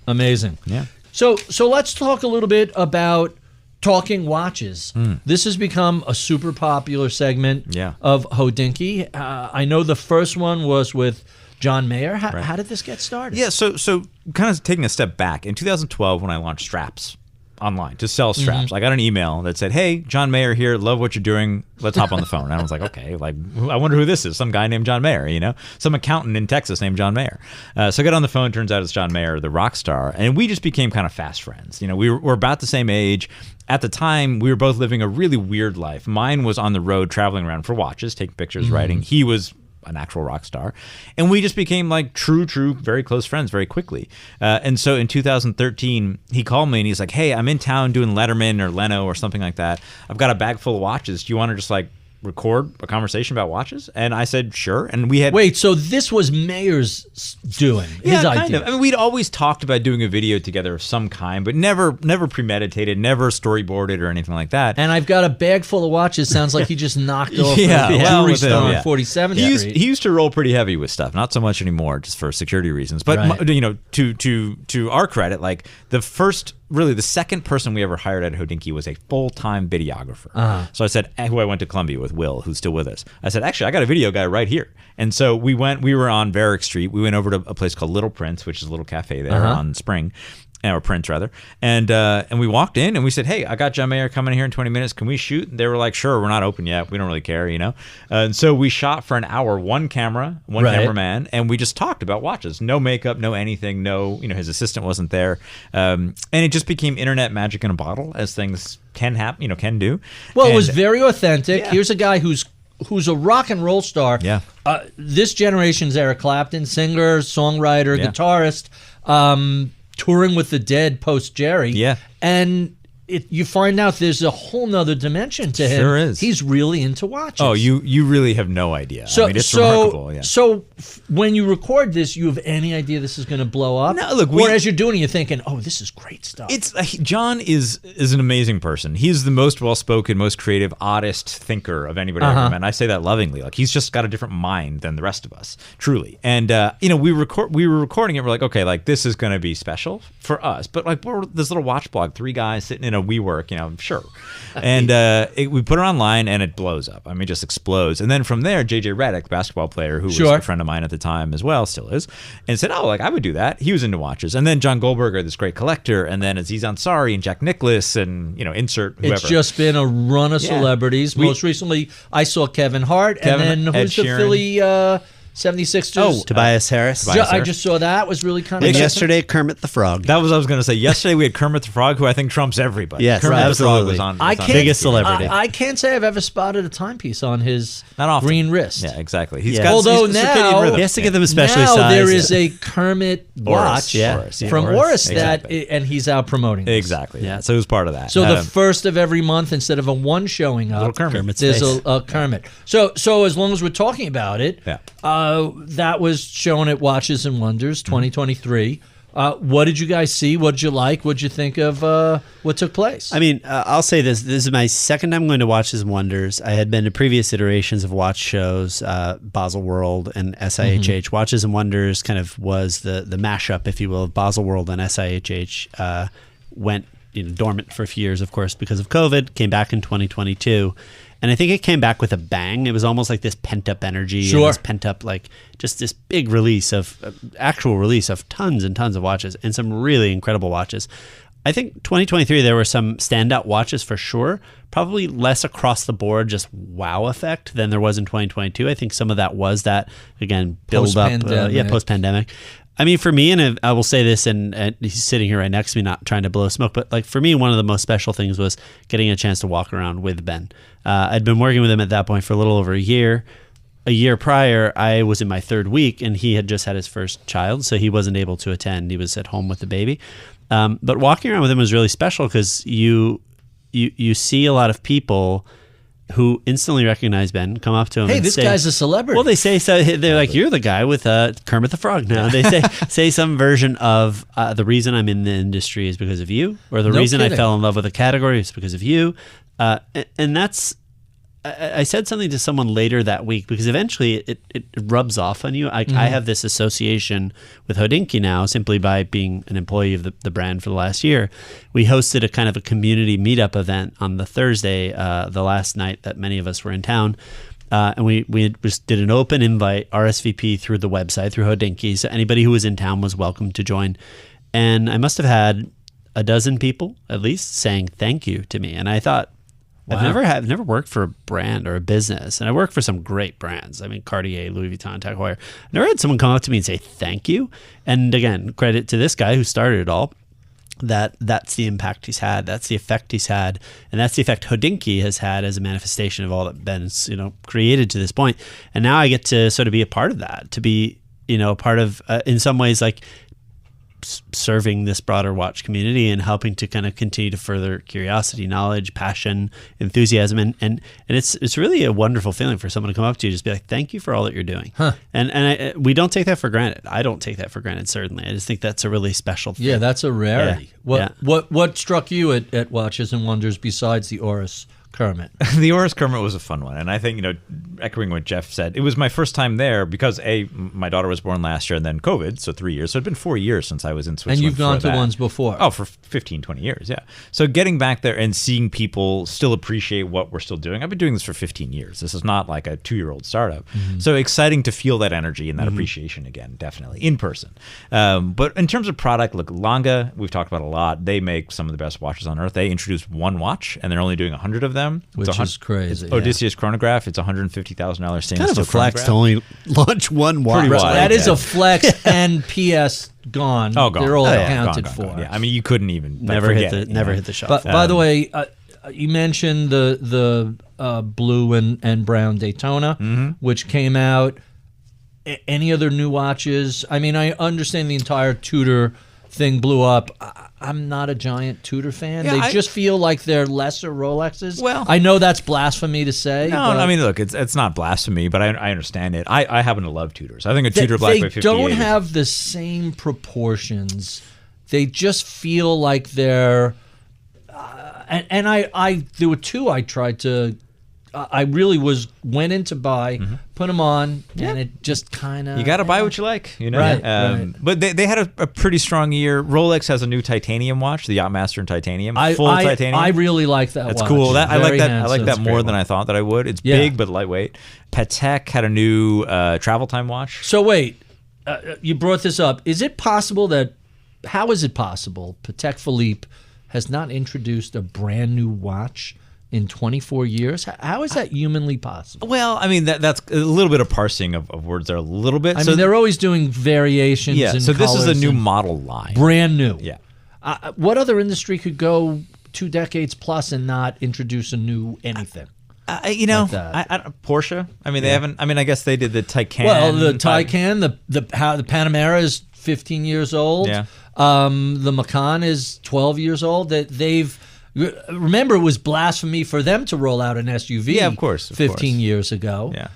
Amazing. Yeah. So let's talk a little bit about talking watches. This has become a super popular segment Yeah. of Hodinkee. I know the first one was with John Mayer. How did this get started? Yeah, so kind of taking a step back, in 2012 when I launched Straps online to sell straps, I got an email that said, "Hey, John Mayer here, love what you're doing. Let's hop on the phone." And I was like, "Okay, like I wonder who this is. Some guy named John Mayer, you know, some accountant in Texas named John Mayer." So I got on the phone. Turns out it's John Mayer, the rock star, and we just became kind of fast friends. You know, we're about the same age. At the time, we were both living a really weird life. Mine was on the road, traveling around for watches, taking pictures, writing. He was an actual rock star, and we just became like true, very close friends very quickly. And so in 2013, he called me and he's like, "Hey, I'm in town doing Letterman or Leno or something like that. I've got a bag full of watches. Do you want to just like record a conversation about watches?" And I said, "Sure." And we had Wait, so this was Mayer's doing? His kind idea. of. I mean, we'd always talked about doing a video together of some kind, but never premeditated, never storyboarded or anything like that. And I've got a bag full of watches. Sounds like he just knocked off Yeah, a well, jewelry with him, store yeah. on 47th He Street. used to roll pretty heavy with stuff, not so much anymore, just for security reasons. But Right. you know, to our credit, like the second person we ever hired at Hodinkee was a full-time videographer. So I said, who I went to Columbia with, Will, who's still with us. I said, "Actually, I got a video guy right here." And so we were on Varick Street. We went over to a place called Little Prince, which is a little cafe there on Spring. Or Prince rather, and we walked in and we said, "Hey, I got John Mayer coming here in 20 minutes. Can we shoot?" And they were like, "Sure, we're not open yet. We don't really care, you know." And so we shot for an hour, one camera, one Right. cameraman, and we just talked about watches. No makeup, no anything, no, you know, his assistant wasn't there, and it just became internet magic in a bottle, as things can happen, you know, can do. Well, it And- was very authentic. Yeah. Here's a guy who's a rock and roll star. Yeah. This generation's Eric Clapton, singer, songwriter, Yeah. guitarist, touring with the Dead post Jerry. Yeah. And you find out there's a whole nother dimension to him. Sure is. He's really into watches. Oh, you really have no idea. So, I mean, it's remarkable. Yeah. So when you record this, you have any idea this is going to blow up? No, look, or as you're doing it, you're thinking, "Oh, this is great stuff." It's John is an amazing person. He's the most well-spoken, most creative, oddest thinker of anybody I've ever met. And I say that lovingly. Like, he's just got a different mind than the rest of us, truly. And you know, we were recording it. We're like, okay, like this is going to be special for us. But like, we're this little watch blog, 3 guys sitting in a WeWork, you know, sure. And we put it online, and it blows up. I mean, it just explodes. And then from there, JJ Redick, the basketball player, who was a friend of mine at the time as well, still is, and said, "Oh, like I would do that." He was into watches. And then John Goldberger, this great collector, and then Aziz Ansari and Jack Nicklaus, and you know, insert whoever. It's just been a run of Yeah. celebrities. Most recently, I saw Kevin Hart, and then Ed who's the Sheeran. Philly 76ers? Tobias Harris. Tobias I just saw that. It was really kind of And yesterday, Kermit the Frog. That was what I was going to say. Yesterday we had Kermit the Frog, who I think trumps everybody. Yes, Kermit the Frog absolutely. was on. I was on can't, Biggest celebrity. I can't say I've ever spotted a timepiece on his Not often. green wrist. Yeah, exactly. He's Yeah. got Although he's got circadian now rhythm. He has to get them especially now sized. there is a Kermit watch Oris, yeah. from Oris that, Exactly. and he's out promoting this. Exactly. Yeah. So it was part of that. So the first of every month, instead of a one showing up, Little Kermit. Kermit's there's face. a Kermit. So as long as we're talking about it, Yeah. that was shown at Watches and Wonders 2023. What did you guys see? What did you like? What did you think of what took place? I mean, I'll say this. This is my second time going to Watches and Wonders. I had been to previous iterations of watch shows, Basel World and SIHH. Watches and Wonders kind of was the mashup, if you will, of Basel World and SIHH. Went dormant for a few years, of course, because of COVID. Came back in 2022. And I think it came back with a bang. It was almost like this pent-up energy. Sure. And this pent-up, like, just this big release of, actual release of tons and tons of watches and some really incredible watches. I think 2023, there were some standout watches for sure. Probably less across the board, just wow effect than there was in 2022. I think some of that was that, again, build up. Post-pandemic. Post-pandemic. I mean, for me, and I will say this, and he's sitting here right next to me, not trying to blow smoke, but like for me, one of the most special things was getting a chance to walk around with Ben. I'd been working with him at that point for a little over a year. A year prior, I was in my third week, and he had just had his first child, so he wasn't able to attend. He was at home with the baby. But walking around with him was really special because you see a lot of people who instantly recognize Ben, come up to him. Hey, and this say, guy's a celebrity. Well, they say so. They're like, "You're the guy with Kermit the Frog." Now they say some version of the reason I'm in the industry is because of you, or the reason I fell in love with a category is because of you, and that's. I said something to someone later that week because eventually it rubs off on you. I have this association with Hodinkee now simply by being an employee of the brand for the last year. We hosted a kind of a community meetup event on the Thursday, the last night that many of us were in town. And we just did an open invite RSVP through the website, through Hodinkee. So anybody who was in town was welcome to join. And I must have had a dozen people at least saying thank you to me. And I thought, wow. I've never worked for a brand or a business, and I worked for some great brands. I mean, Cartier, Louis Vuitton, Tag Heuer. I never had someone come up to me and say thank you. And again, credit to this guy who started it all. That's the impact he's had. That's the effect he's had, and that's the effect Hodinkee has had as a manifestation of all that Ben's created to this point. And now I get to sort of be a part of that. To be a part of in some ways like serving this broader watch community and helping to kind of continue to further curiosity, knowledge, passion, enthusiasm, and it's really a wonderful feeling for someone to come up to you and just be like, thank you for all that you're doing. And we don't take that for granted. I don't take that for granted, certainly. I just think that's a really special thing. Yeah, that's a rarity. Yeah. What struck you at Watches and Wonders besides the Oris Kermit? The Oris Kermit was a fun one, and I think echoing what Jeff said, it was my first time there because my daughter was born last year and then COVID, so 3 years. So it'd been 4 years since I was in Switzerland. And you've gone to ones before? Oh, for 15, 20 years, yeah. So getting back there and seeing people still appreciate what we're still doing. I've been doing this for 15 years. This is not like a 2-year-old startup. Mm-hmm. So exciting to feel that energy and that appreciation again, definitely in person. But in terms of product, look, Lange, we've talked about a lot. They make some of the best watches on earth. They introduced one watch, and they're only doing 100 of them. Which is crazy. It's Odysseus chronograph. It's $150,000 stainless kind of steel a flex chronograph. to only launch one watch. That is a flex, and PS gone. Oh, gone. They're all Gone, accounted gone, for. gone. Yeah, I mean, you couldn't even never hit the shelf. But by the way, you mentioned the blue and brown Daytona, which came out. Any other new watches? I mean, I understand the entire Tudor thing blew up. I'm not a giant Tudor fan. Yeah, they just feel like they're lesser Rolexes. Well, I know that's blasphemy to say. No, I mean, look, it's not blasphemy, but I understand it. I happen to love Tudors. I think a Tudor Black by 58 they don't have the same proportions. They just feel like they're. And I there were two I tried to. I really went in to buy, put them on, and it just kind of... You got to buy what you like, Right, right. But they had a pretty strong year. Rolex has a new titanium watch, the Yachtmaster in titanium, full titanium. I really like that watch. That's cool. I like that. I like that more than one. I thought that I would. It's big but lightweight. Patek had a new travel time watch. So wait, you brought this up. Is it possible that... How is it possible Patek Philippe has not introduced a brand new watch in 24 years? How is that humanly possible? Well, I mean, that's a little bit of parsing of words there, a little bit. I mean, they're always doing variations. Yeah, in so this is a colors new and model line. brand new. Yeah. What other industry could go 2 decades plus and not introduce a new anything? Porsche. I mean, they haven't. I mean, I guess they did the Taycan. Well, the Taycan, the Panamera is 15 years old. Yeah. The Macan is 12 years old. They've remember it was blasphemy for them to roll out an SUV. Yeah, of course. 15 years ago. Yeah.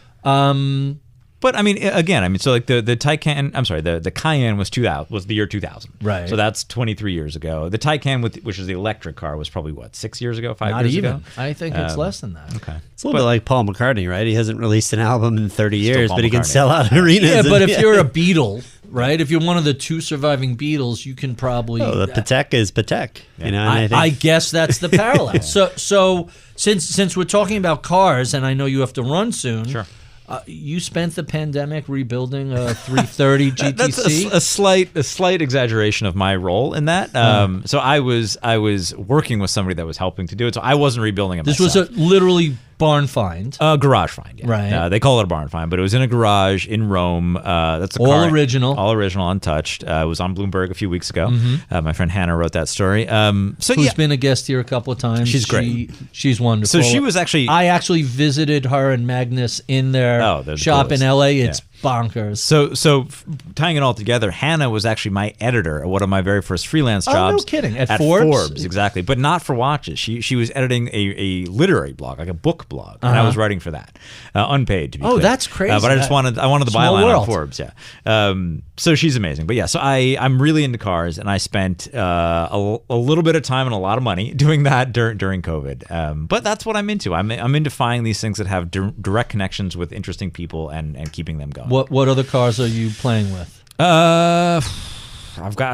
But I mean, again, so like the Taycan, I'm sorry, the Cayenne was the year 2000. Right. So that's 23 years ago. The Taycan, which is the electric car, was probably 6 years ago, 5 Not years even. ago. I think it's less than that. Okay. It's a little bit like Paul McCartney, right? He hasn't released an album in 30 years, Paul but he can McCartney. sell out arenas. Yeah, but if you're a Beatle, right? If you're one of the 2 surviving Beatles, you can probably. the Patek is Patek. Yeah. I guess that's the parallel. So since we're talking about cars, and I know you have to run soon. Sure. You spent the pandemic rebuilding a 330 GTC. That's a slight exaggeration of my role in that. So I was working with somebody that was helping to do it. So I wasn't rebuilding it This myself. was literally barn find. Garage find, yeah. Right. They call it a barn find, but it was in a garage in Rome. That's a All car, original. all original, untouched. It was on Bloomberg a few weeks ago. My friend Hannah wrote that story. Who's been a guest here a couple of times. She's great. She's wonderful. So she was actually. I actually visited her and Magnus in their they're the shop coolest. in L.A. It's bonkers. So tying it all together, Hannah was actually my editor at one of my very first freelance jobs. Oh, no kidding. At Forbes? Forbes? Exactly. But not for watches. She was editing a literary blog, like a book blog, and I was writing for that. Unpaid, to be clear. That's crazy. But I wanted the byline world. on Forbes, yeah. So she's amazing. But yeah, so I'm really into cars, and I spent a little bit of time and a lot of money doing that during COVID. But that's what I'm into. I'm into finding these things that have direct connections with interesting people and keeping them going. What other cars are you playing with? I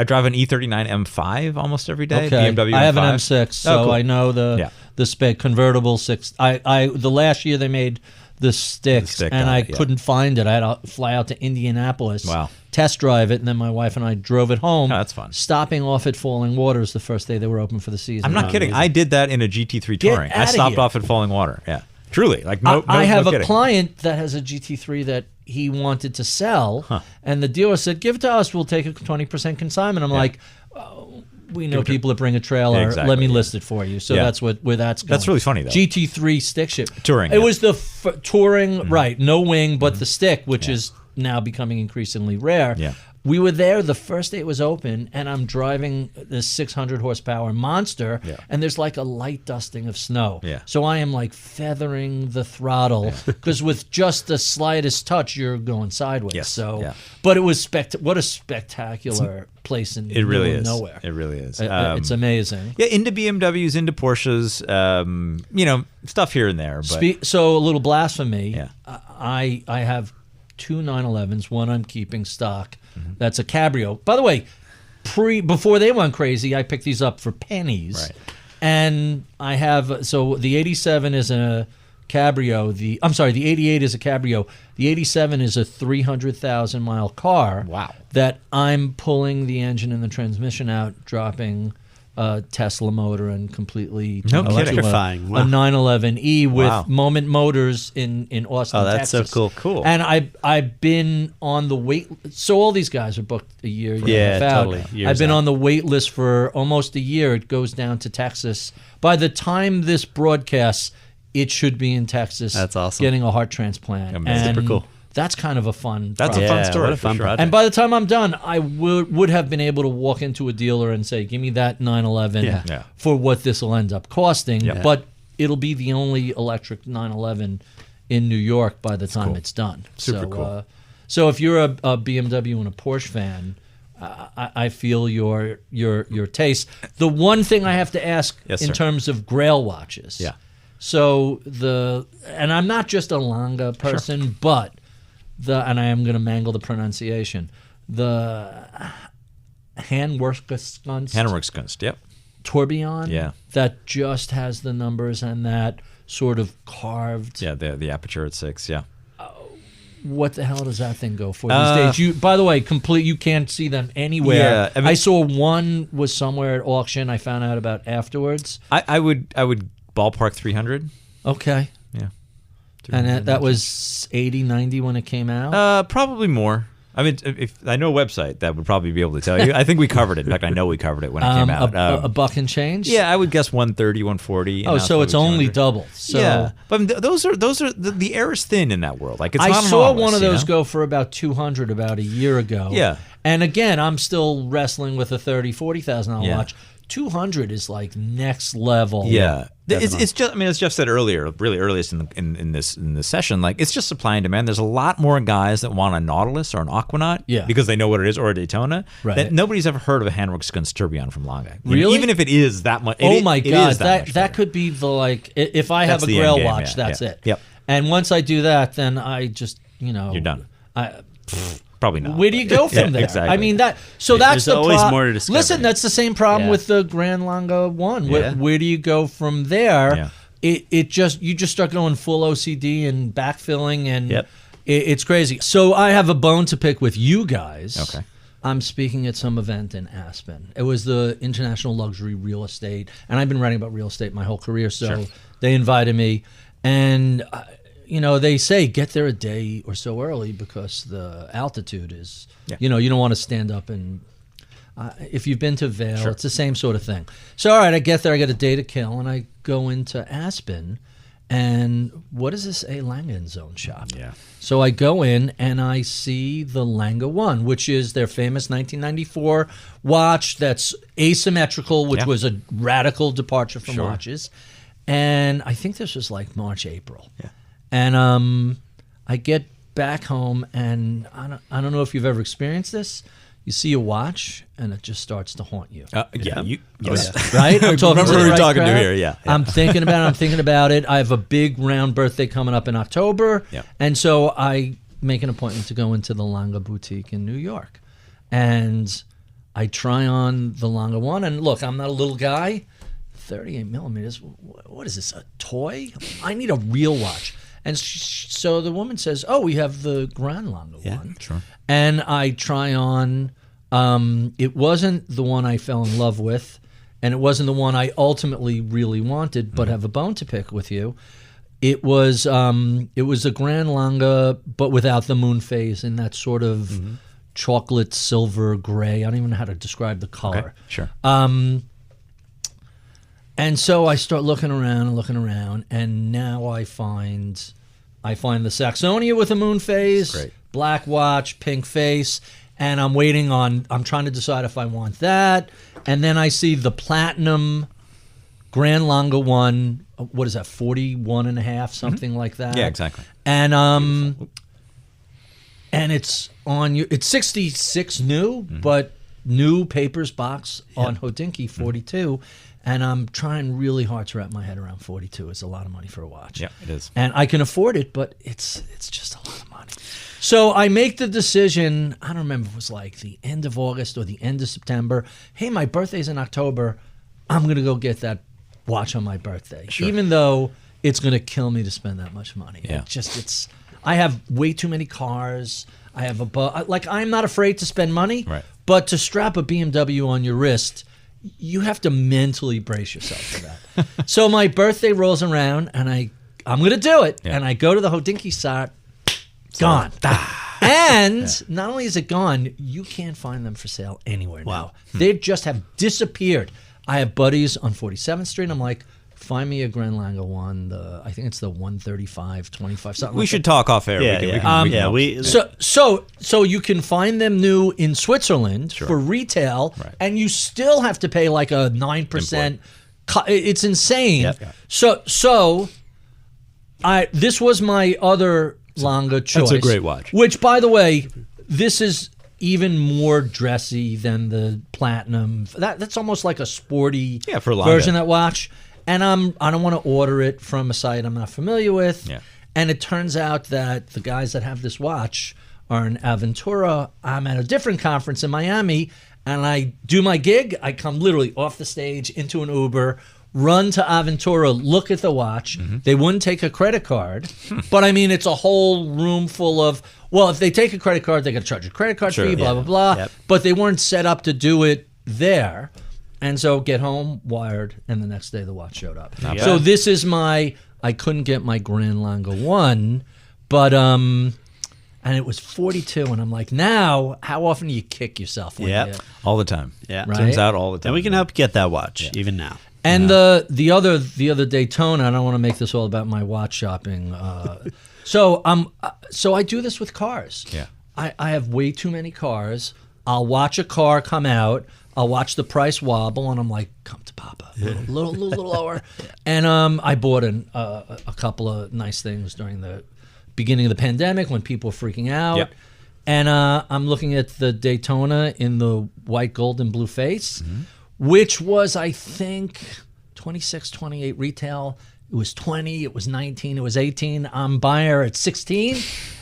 drive an E39 M5 almost every day. Okay. BMW I have M5. an M6, so cool. I know the spec convertible 6. The last year they made the sticks, and I couldn't find it. I had to fly out to Indianapolis, test drive it, and then my wife and I drove it home. Oh, that's fun. Stopping off at Falling Waters the first day they were open for the season. I'm not kidding. I did that in a GT3 touring. I stopped off at Falling Water. Yeah, truly. Like I have a kidding. client that has a GT3 that he wanted to sell, and the dealer said, "Give it to us. We'll take a 20% consignment." I'm like, we know people that bring a trailer. Exactly, Let me list it for you. So that's where that's going. That's really funny, though. GT3 stick ship. Touring, It was the touring, right, no wing, but the stick, which is now becoming increasingly rare. Yeah. We were there the first day it was open, and I'm driving this 600 horsepower monster, and there's like a light dusting of snow. Yeah. So I am like feathering the throttle because with just the slightest touch, you're going sideways. Yes. So, Yeah. but it was what a spectacular place in the middle of nowhere. It really is. It's amazing. Yeah, into BMWs, into Porsches, stuff here and there. But So a little blasphemy. Yeah. I have two 911s. One I'm keeping stock. That's a Cabrio. By the way, before they went crazy, I picked these up for pennies. Right. And I have the 87 is a Cabrio. The 88 is a Cabrio. The 87 is a 300,000 mile car. Wow. That I'm pulling the engine and the transmission out, dropping a Tesla motor and completely electrifying. a 911E with Moment Motors in Austin, that's Texas. so cool. And I've been on the wait. So all these guys are booked a year and a half out. totally. Years I've been out. on the wait list for almost a year. It goes down to Texas. By the time this broadcasts, it should be in Texas. That's awesome. Getting a heart transplant. Amazing. And Super cool. That's kind of a fun that's project. a fun story. What a for fun sure. project. And by the time I'm done, I would have been able to walk into a dealer and say, give me that 911 Yeah. for what this will end up costing. Yeah. But it'll be the only electric 911 in New York by the time it's done. Super cool. So if you're a BMW and a Porsche fan, I feel your taste. The one thing I have to ask Yes, in sir. terms of Grail watches. Yeah. So and I'm not just a Lange person, but and I am going to mangle the pronunciation. The Handwerkskunst, yep. tourbillon, Yeah. that just has the numbers and that sort of carved. Yeah, the aperture at 6, yeah. What the hell does that thing go for these days? By the way, you can't see them anywhere. Yeah, I mean- I saw one was somewhere at auction. I found out about afterwards. I would ballpark 300. Okay. Yeah. And that was 80, 90 when it came out? Probably more. I mean, if I know a website that would probably be able to tell you. I think we covered it. In fact, I know we covered it when it came out. A buck and change? Yeah, I would guess 130, 140. Oh, so it's only double. So yeah, but I mean, those are the air is thin in that world. Like it's I not saw anomalous, one of those you know? go for about 200 about a year ago. Yeah. And again, I'm still wrestling with a $30,000-$40,000 Yeah. watch. 200 is like next level. Yeah, it's just. I mean, as Jeff said earlier, really earliest in this session, like it's just supply and demand. There's a lot more guys that want a Nautilus or an Aquanaut, because they know what it is, or a Daytona. Right. That nobody's ever heard of a Handwerkskunst tourbillon from Lange. Really? Even if it is that much. Oh my God, that that could be the like. If I have That's a the Grail end game, watch, yeah, that's yeah. it. Yep. And once I do that, then I just You're done. I, Probably not. Where do you go from Yeah, there? exactly. I mean that. So that's There's the always more to discover. Listen, that's the same problem Yeah. with the Grand Lange one. Yeah. Where do you go from there? Yeah. You just start going full OCD and backfilling, and Yep. it's crazy. So I have a bone to pick with you guys. Okay. I'm speaking at some event in Aspen. It was the International Luxury Real Estate, and I've been writing about real estate my whole career, so they invited me. And, they say get there a day or so early because the altitude is, you don't want to stand up and, if you've been to Vail, it's the same sort of thing. So, all right, I get there, I got a day to kill, and I go into Aspen, and what is this? A Lange & Zone shop. Yeah. So I go in, and I see the Lange 1, which is their famous 1994 watch that's asymmetrical, which was a radical departure from watches. And I think this was like March, April. Yeah. And I get back home, and I don't know if you've ever experienced this. You see a watch, and it just starts to haunt you. Yes. Right? I'm talking Remember to the who we're right talking to crowd. here, yeah. I'm thinking about it. I have a big round birthday coming up in October. Yeah. And so I make an appointment to go into the Lange boutique in New York. And I try on the Lange 1. And look, I'm not a little guy. 38 millimeters. What is this, a toy? I need a real watch. And so the woman says, we have the Grand Lange 1. Yeah, sure. And I try on. It wasn't the one I fell in love with, and it wasn't the one I ultimately really wanted, but have a bone to pick with you. It was a Grand Lange, but without the moon phase, in that sort of chocolate silver gray. I don't even know how to describe the color. Okay, sure. And so I start looking around, and now I find the Saxonia with a moon phase, Great. black watch, pink face, and I'm trying to decide if I want that. And then I see the platinum Grand Lange 1, what is that, 41 and a half, something like that. Yeah, exactly. And it's it's 66 new, but new papers box on Hodinkee 42. And I'm trying really hard to wrap my head around 42. It's a lot of money for a watch. Yeah, it is. And I can afford it, but it's just a lot of money. So I make the decision, I don't remember if it was like the end of August or the end of September. Hey, my birthday's in October. I'm going to go get that watch on my birthday. Sure. Even though it's going to kill me to spend that much money. Yeah. I have way too many cars. I have I'm not afraid to spend money, Right. but to strap a BMW on your wrist, you have to mentally brace yourself for that. So my birthday rolls around, and I'm going to do it. Yeah. And I go to the Hodinkee site, gone. And not only is it gone, you can't find them for sale anywhere now. They just have disappeared. I have buddies on 47th Street. I'm like, find me a Grand Lange 1. I think it's the 135, 25, something. We like should that. talk off air. So you can find them new in Switzerland for retail, and you still have to pay like a 9%. It's insane. Yep. So this was my other Lange choice. That's a great watch. Which, by the way, this is even more dressy than the Platinum. That's almost like a sporty for Lange. version of that watch. And I don't want to order it from a site I'm not familiar with. Yeah. And it turns out that the guys that have this watch are in Aventura. I'm at a different conference in Miami, and I do my gig. I come literally off the stage into an Uber, run to Aventura, look at the watch. They wouldn't take a credit card, but I mean, it's a whole room full of, well, if they take a credit card, they're going to charge a credit card fee, blah, blah, blah. Yep. But they weren't set up to do it there. And so get home, wired, and the next day the watch showed up. So this is I couldn't get my Grand Lange 1, but, and it was 42, and I'm like, now, how often do you kick yourself? All the time. Yeah. Right? Turns out all the time. And we can help get that watch, even now. And the other Daytona, I don't want to make this all about my watch shopping. So I do this with cars. Yeah. I have way too many cars. I'll watch a car come out. I'll watch the price wobble, and I'm like, come to Papa, a little lower. And I bought a couple of nice things during the beginning of the pandemic when people were freaking out. Yep. And I'm looking at the Daytona in the white, gold, and blue face, which was, I think, 26, 28 retail. It was 20, it was 19, it was 18. I'm buying her at 16.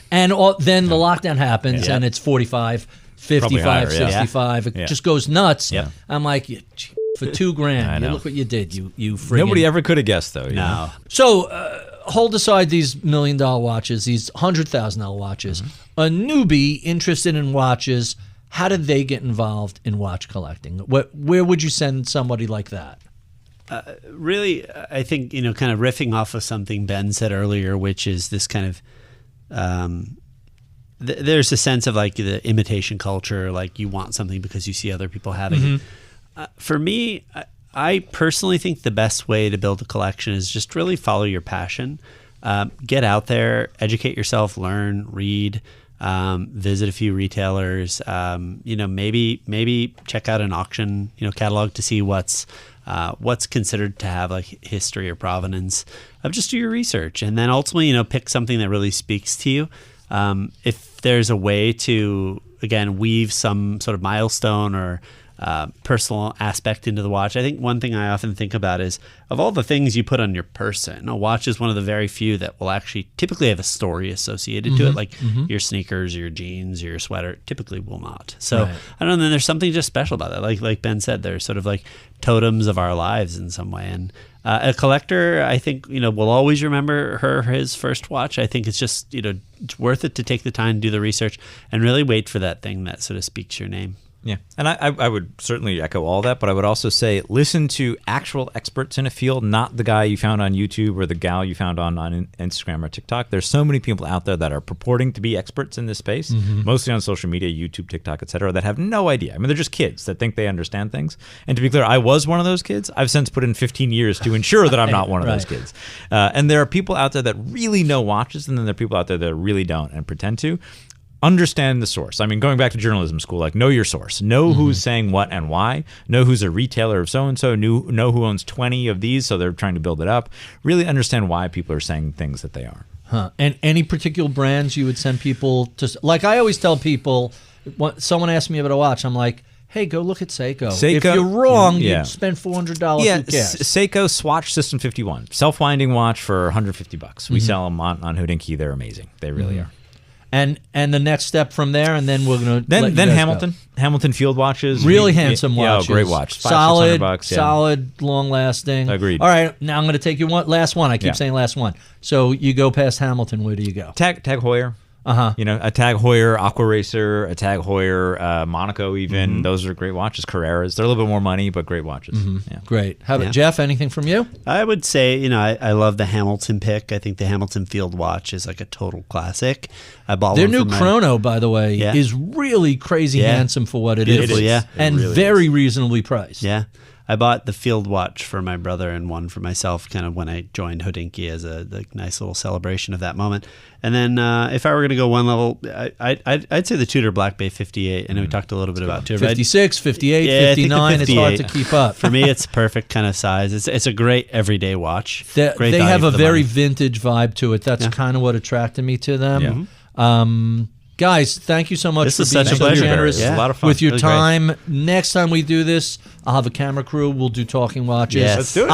And then the lockdown happens, and it's 45, 55, higher, 65. It just goes nuts. Yeah. I'm like, for $2,000, know. look what you did. You friggin'. Nobody ever could have guessed, though. You know? So hold aside these $1 million watches, these $100,000 watches. A newbie interested in watches, how did they get involved in watch collecting? Where would you send somebody like that? Really, I think, kind of riffing off of something Ben said earlier, which is this kind of, there's a sense of like the imitation culture, like you want something because you see other people having it. For me, I personally think the best way to build a collection is just really follow your passion. Get out there, educate yourself, learn, read, visit a few retailers, maybe check out an auction, catalog to see what's considered to have like history or provenance. Just do your research, and then ultimately, pick something that really speaks to you. If there's a way to, again, weave some sort of milestone or personal aspect into the watch. I think one thing I often think about is, of all the things you put on your person, a watch is one of the very few that will actually typically have a story associated to it, like your sneakers, your jeans, your sweater typically will not. So I don't know, there's something just special about that. Like Ben said, they're sort of like totems of our lives in some way. And a collector, I think, will always remember his first watch. I think it's just, it's worth it to take the time to do the research and really wait for that thing that sort of speaks your name. Yeah, and I would certainly echo all that, but I would also say listen to actual experts in a field, not the guy you found on YouTube or the gal you found on Instagram or TikTok. There's so many people out there that are purporting to be experts in this space, mostly on social media, YouTube, TikTok, etc., that have no idea. I mean, they're just kids that think they understand things. And to be clear, I was one of those kids. I've since put in 15 years to ensure that I'm not one of those kids. And there are people out there that really know watches, and then there are people out there that really don't and pretend to. Understand the source. I mean, going back to journalism school, like know your source. Know who's saying what and why. Know who's a retailer of so-and-so. Know who owns 20 of these, so they're trying to build it up. Really understand why people are saying things that they are. And any particular brands you would send people to? Like I always tell people, when someone asks me about a watch, I'm like, hey, go look at Seiko. If you're wrong, you spend $400. Yeah, who cares? Seiko Swatch System 51. Self-winding watch for $150. We sell them on Hodinkee. They're amazing. They really are. And the next step from there, and then we're gonna then Hamilton field watches, really handsome watches, great watch, solid, long lasting. Agreed. All right, now I'm gonna take you last one. I keep saying last one. So you go past Hamilton. Where do you go? Tag Heuer. A Tag Heuer Aqua Racer, a Tag Heuer Monaco even. Those are great watches. Carreras. They're a little bit more money, but great watches. Yeah. Great. How about Jeff? Anything from you? I would say, I love the Hamilton pick. I think the Hamilton Field watch is like a total classic. I bought their one new chrono, by the way, is really crazy handsome for what it is. Beautiful, yeah. And really very reasonably priced. Yeah. I bought the field watch for my brother and one for myself kind of when I joined Hodinkee as a nice little celebration of that moment. And then if I were going to go one level, I'd say the Tudor Black Bay 58. I know we talked a little bit about Tudor. 56, 58, 59. It's hard to keep up. For me, it's perfect kind of size. It's a great everyday watch. They have a very vintage vibe to it. That's kind of what attracted me to them. Yeah. Guys, thank you so much for being so generous a lot of fun. with your time. Great. Next time we do this, I'll have a camera crew. We'll do talking watches. Yes. Let's do it.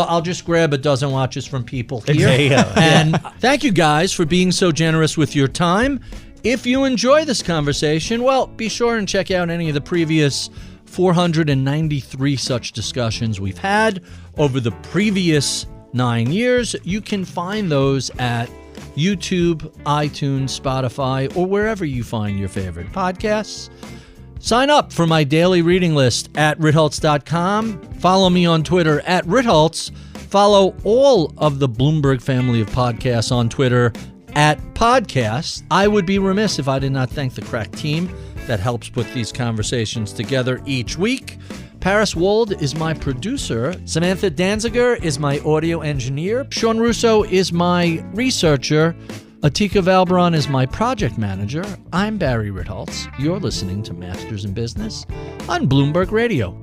I'll just grab a dozen watches from people here. And thank you guys for being so generous with your time. If you enjoy this conversation, well, be sure and check out any of the previous 493 such discussions we've had over the previous 9 years. You can find those at YouTube, iTunes, Spotify, or wherever you find your favorite podcasts. Sign up for my daily reading list at Ritholtz.com. Follow me on Twitter at Ritholtz. Follow all of the Bloomberg family of podcasts on Twitter at Podcast. I would be remiss if I did not thank the crack team that helps put these conversations together each week. Paris Wold is my producer. Samantha Danziger is my audio engineer. Sean Russo is my researcher. Atika Valbron is my project manager. I'm Barry Ritholtz. You're listening to Masters in Business on Bloomberg Radio.